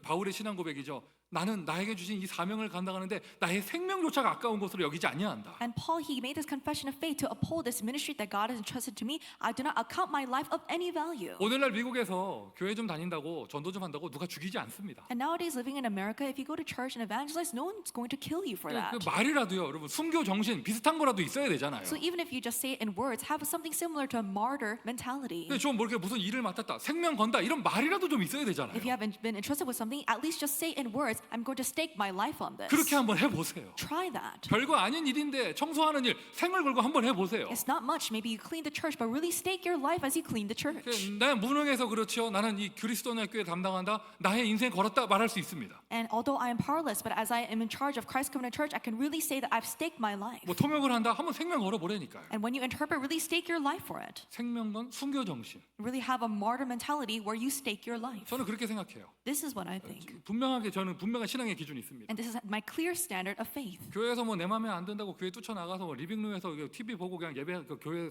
바울의 신앙 고백이죠. 나는 나에게 주신 이 사명을 감당하는데 나의 생명조차가 아까운 것으로 여기지 아니한다.
And Paul, he made this confession of faith to uphold this ministry that God has entrusted to me. I do not account my life of any value.
오늘날 미국에서 교회 좀 다닌다고 전도 좀 한다고 누가 죽이지 않습니다.
And nowadays, living in America, if you go to church and evangelize, no one's going to kill you for that.
그 말이라도요, 여러분 순교 정신 비슷한 거라도 있어야 되잖아요.
So even if you just say it in words, have something similar to a martyr mentality.
좀 뭐 이렇게 무슨 일을 맡았다, 생명 건다 이런 말이라도 좀 있어야 되잖아요.
If you haven't been entrusted with something, at least just say in words, I'm going to stake my life on this.
그렇게 한번 해보세요.
Try that.
별거 아닌 일인데 청소하는 일 생을 걸고 한번 해보세요.
It's not much. Maybe you clean the church, but really stake your life as you clean the church.
나는 무능해서 그렇죠. 나는 이 그리스도의 교회 담당한다. 나의 인생 걸었다 말할 수 있습니다.
And although I am powerless, but as I am in charge of Christ Covenant Church, I can really say that I've staked my life.
뭐 통역을 한다. 한번 생명 걸어보라니까요.
And when you interpret, really stake your life for it.
생명건 순교 정신.
Really have a martyr mentality where you stake your life.
저는 그렇게 생각해요.
This is what I think.
분명하게 저는 분명한 신앙의 기준이 있습니다.
And this is my clear standard of faith.
교회에서 뭐 내 마음에 안 든다고 교회 뛰쳐나가서 뭐 리빙룸에서 TV 보고 그냥 예배 교회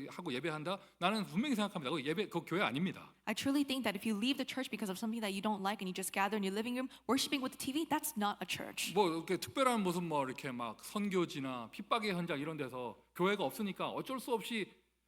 하고 예배한다. 나는 분명히 생각합니다. 그 예배 그 교회 아닙니다.
I truly think that if you leave the church because of something that you don't like and you just gather in your living room worshiping with the TV, that's not a church.
뭐 이렇게 특별한 무슨 뭐 이렇게 막 선교지나 핍박의 현장 이런 데서 교회가 없으니까 어쩔 수 없이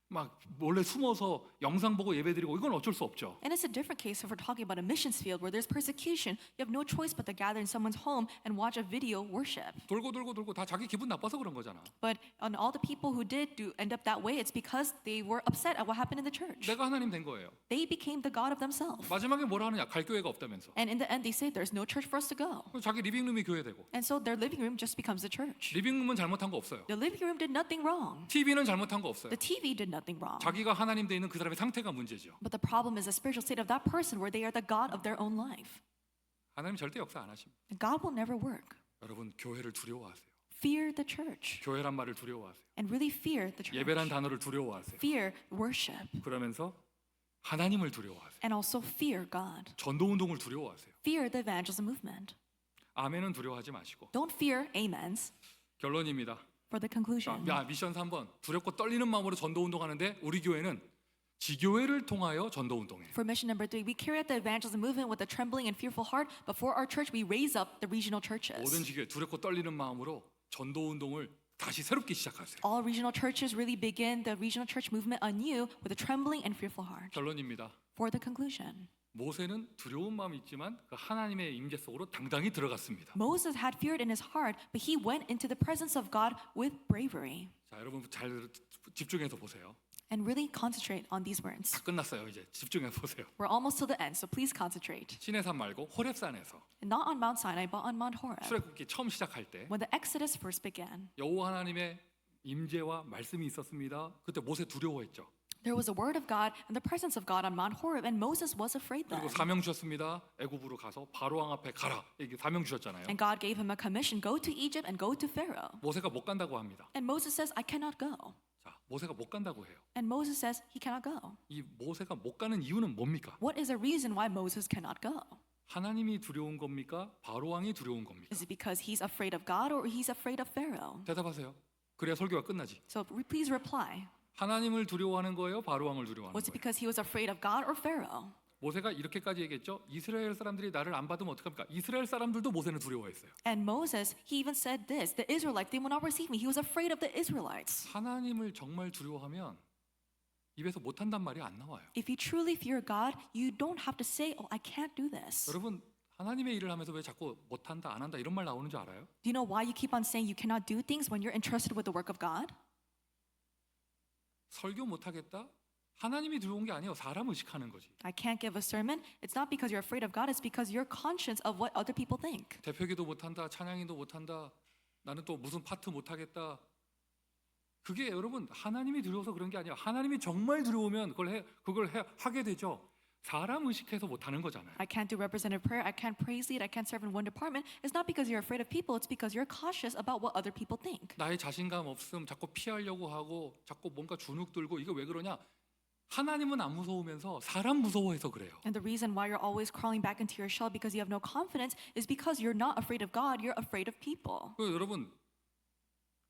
막 몰래 숨어서 영상 보고 예배드리고 이건 어쩔 수 없죠.
And it's a different case if we're talking about a missions field where there's persecution. You have no choice but to gather in someone's home and watch a video worship.
돌고 다 자기 기분 나빠서 그런 거잖아.
But on all the people who did end up that way, it's because they were upset at what happened in the church.
내가 하나님 된 거예요.
They became the God of themselves.
마지막에 뭐라 하느냐? 갈 교회가 없다면서.
And in the end, they say there's no church for us to go.
자기 리빙룸이 교회 되고.
And so their living room just becomes the church.
리빙룸은 잘못한 거 없어요.
The living room did nothing wrong.
TV는 잘못한 거 없어요.
The TV did nothing wrong.
자기가 하나님 돼 있는 그 사람의 상태가 문제죠.
But the problem is the spiritual state of that person where they are the God of their own life.
하나님 절대 역사 안 하십니다.
And God will never work.
여러분 교회를 두려워하세요.
Fear the church.
교회란 말을 두려워하세요.
And really fear the church.
예배란 단어를 두려워하세요.
Fear worship.
그러면서 하나님을 두려워하세요.
And also fear God.
전도 운동을 두려워하세요.
Fear the evangelism movement.
아멘은 두려워하지 마시고.
Don't fear amens.
결론입니다.
For the conclusion.
미션 3번. 두렵고 떨리는 마음으로 전도 운동하는데 우리 교회는 지교회를 통하여 전도 운동해요.
For mission number 3, we carry out the evangelism movement with a trembling and fearful heart. But for our church, we raise up the regional churches.
모든 지교회 두렵고 떨리는 마음으로 전도 운동을 다시 새롭게 시작하세요.
All regional churches really begin the regional church movement anew with a trembling and fearful heart.
결론입니다.
For the conclusion.
모세는 두려운 마음이 있지만 그 하나님의 임재 속으로 당당히 들어갔습니다.
Moses had fear in his heart, but he went into the presence of God with bravery.
자, 여러분 잘 집중해서 보세요.
And really concentrate on these words.
다 끝났어요. 이제 집중해서 보세요.
We're almost to the end, so please concentrate.
시내산 말고 호렙산에서
Not on Mount Sinai, but on Mount Horeb.
출애굽기 처음 시작할 때
When the Exodus first began,
여호와 하나님의 임재와 말씀이 있었습니다. 그때 모세 두려워했죠.
there was a word of God and the presence of God on Mount Horeb, and Moses was afraid then.
그리고 사명 주셨습니다. 애굽으로 가서 바로 왕 앞에 가라. 이게 사명 주셨잖아요.
And God gave him a commission, go to Egypt and go to Pharaoh.
모세가 못 간다고 합니다.
And Moses says, I cannot go.
자, 모세가 못 간다고 해요.
And Moses says he cannot go.
이 모세가 못 가는 이유는 뭡니까?
What is the reason why Moses cannot go?
하나님이 두려운 겁니까? 바로 왕이 두려운 겁니까?
Is it because he's afraid of God or he's afraid of Pharaoh?
대답하세요. 그래야 설교가 끝나지.
So please reply.
하나님을 두려워하는 거예요? 바로 왕을 두려워하는
Was it
거예요?
because he was afraid of God or Pharaoh?
모세가 이렇게까지 얘기했죠. 이스라엘 사람들이 나를 안 받으면 어떡합니까? 이스라엘 사람들도 모세는 두려워했어요.
And Moses, he even said this, the Israelites, they will not receive me. He was afraid of the Israelites.
하나님을 정말 두려워하면 입에서 못한단 말이 안 나와요.
If you truly fear God, you don't have to say, oh, I can't do this.
여러분 하나님의 일을 하면서 왜 자꾸 못한다 안 한다 이런 말 나오는 줄 알아요?
Do you know why you keep on saying you cannot do things when you're entrusted with the work of God?
설교 못하겠다? 하나님이 두려운 게 아니에요. 사람 의식하는 거지.
I can't give a sermon. It's not because you're afraid of God, it's because you're conscious of what other people think.
대표기도 못한다. 찬양인도 못한다. 나는 또 무슨 파트 못하겠다. 그게 여러분 하나님이 두려워서 그런 게 아니야. 하나님이 정말 두려우면 그걸 하게 되죠. 사람 의식해서 못하는 거잖아요.
I can't do representative prayer, I can't praise lead, I can't serve in one department. It's not because you're afraid of people, it's because you're cautious about what other people think.
나의 자신감 없음, 자꾸 피하려고 하고 자꾸 뭔가 주눅 들고 이게 왜 그러냐? 하나님은 안 무서우면서 사람 무서워해서 그래요.
And the reason why you're always crawling back into your shell because you have no confidence is because you're not afraid of God, you're afraid of people.
여러분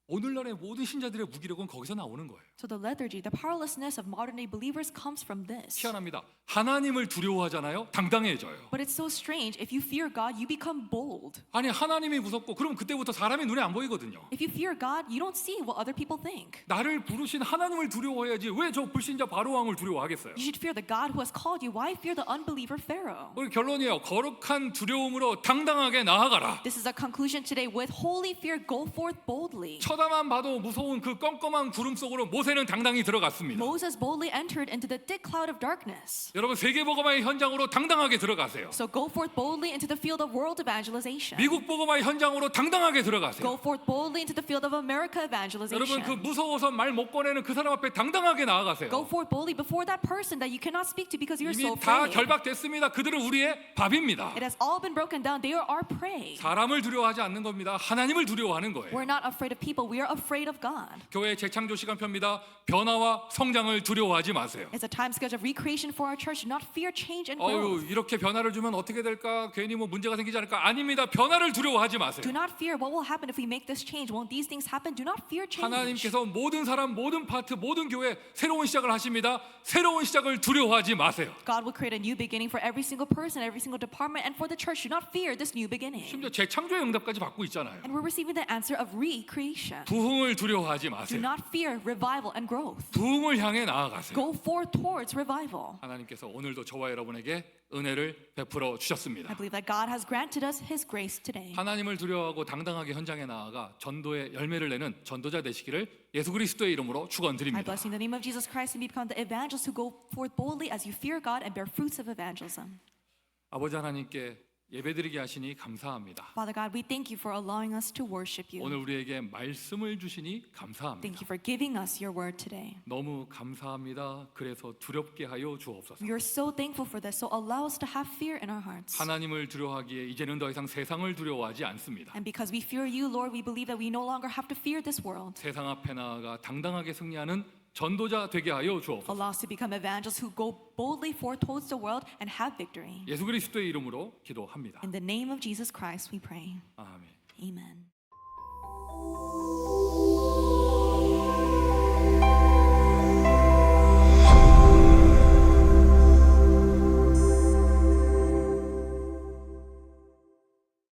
오늘날의 모든 신자들의 무기력은 거기서 나오는 거예요.
So the lethargy, the powerlessness of modern day believers comes from this.
희한합니다. 하나님을 두려워하잖아요. 당당해져요.
But it's so strange. If you fear God, you become bold.
아니 하나님이 무섭고 그럼 그때부터 사람이 눈에 안 보이거든요.
If you fear God, you don't see what other people think.
나를 부르신 하나님을 두려워해야지 왜 저 불신자 바로 왕을 두려워하겠어요?
You should fear the God who has called you. Why fear the unbeliever Pharaoh?
우리 결론이에요. 거룩한 두려움으로 당당하게 나아가라.
This is a conclusion today. With holy fear, go forth boldly.
쳐다만 봐도 무서운 그 껌껌한 구름 속으로 모세는 당당히 들어갔습니다.
Moses boldly entered into the thick cloud of darkness.
여러분 세계복음화의 현장으로 당당하게 들어가세요.
So go forth boldly into the field of world evangelization.
미국 복음화의 현장으로 당당하게 들어가세요.
Go forth boldly into the field of America
여러분
evangelization.
그 무서워서 말 못 꺼내는 그 사람 앞에 당당하게 나아가세요.
Go forth boldly before that person that you cannot speak to because you're
이미
so
다
afraid.
결박됐습니다. 그들은 우리의 밥입니다.
It has all been broken down. They are our prey.
사람을 두려워하지 않는 겁니다. 하나님을 두려워하는 거예요.
We're not afraid of people. We are afraid of God.
교회 재창조 시간표입니다. 변화와 성장을 두려워하지 마세요.
It's a time schedule of recreation for our church. Do not fear change and growth.
이렇게 변화를 주면 어떻게 될까? 괜히 뭐 문제가 생기지 않을까? 아닙니다. 변화를 두려워하지 마세요.
Do not fear what will happen if we make this change. Won't these things happen? Do not fear change.
하나님께서 모든 사람, 모든 파트, 모든 교회 새로운 시작을 하십니다. 새로운 시작을 두려워하지 마세요.
God will create a new beginning for every single person, every single department, and for the church. Do not fear this new beginning.
심지어 재창조의 응답까지 받고 있잖아요.
And we're receiving the answer of recreation. resurrection.
부흥을 두려워하지
Do
마세요.
not fear revival and growth.
부흥을 향해 나아가세요.
Go forth towards revival.
하나님께서 오늘도 저와 여러분에게 은혜를 베풀어
I
주셨습니다.
believe that God has granted us His grace today.
하나님을 두려워하고 당당하게 현장에 나아가 전도의 열매를 내는 전도자 되시기를 예수 그리스도의 이름으로
I
축원드립니다.
bless you in the name of Jesus Christ and become the evangelists who go forth boldly as you fear God and bear fruits of evangelism.
아버지 하나님께 예배드리게 하시니 감사합니다.
Father God, we thank you for allowing us to worship you.
오늘 우리에게 말씀을 주시니 감사합니다.
Thank you for giving us your word today.
너무 감사합니다. 그래서 두렵게 하여 주옵소서.
We are so thankful for this, so allow us to have fear in our hearts.
하나님을 두려워하기에 이제는 더 이상 세상을 두려워하지 않습니다.
And because we fear you, Lord, we believe that we no longer have to fear this world.
세상 앞에 나아가 당당하게 승리하는 전도자 되게 하여 주옵소서.
Allow us to become evangelists who go boldly forth towards the world and have victory.
예수 그리스도의 이름으로 기도합니다.
In the name of Jesus Christ, we pray.
아멘.
Amen.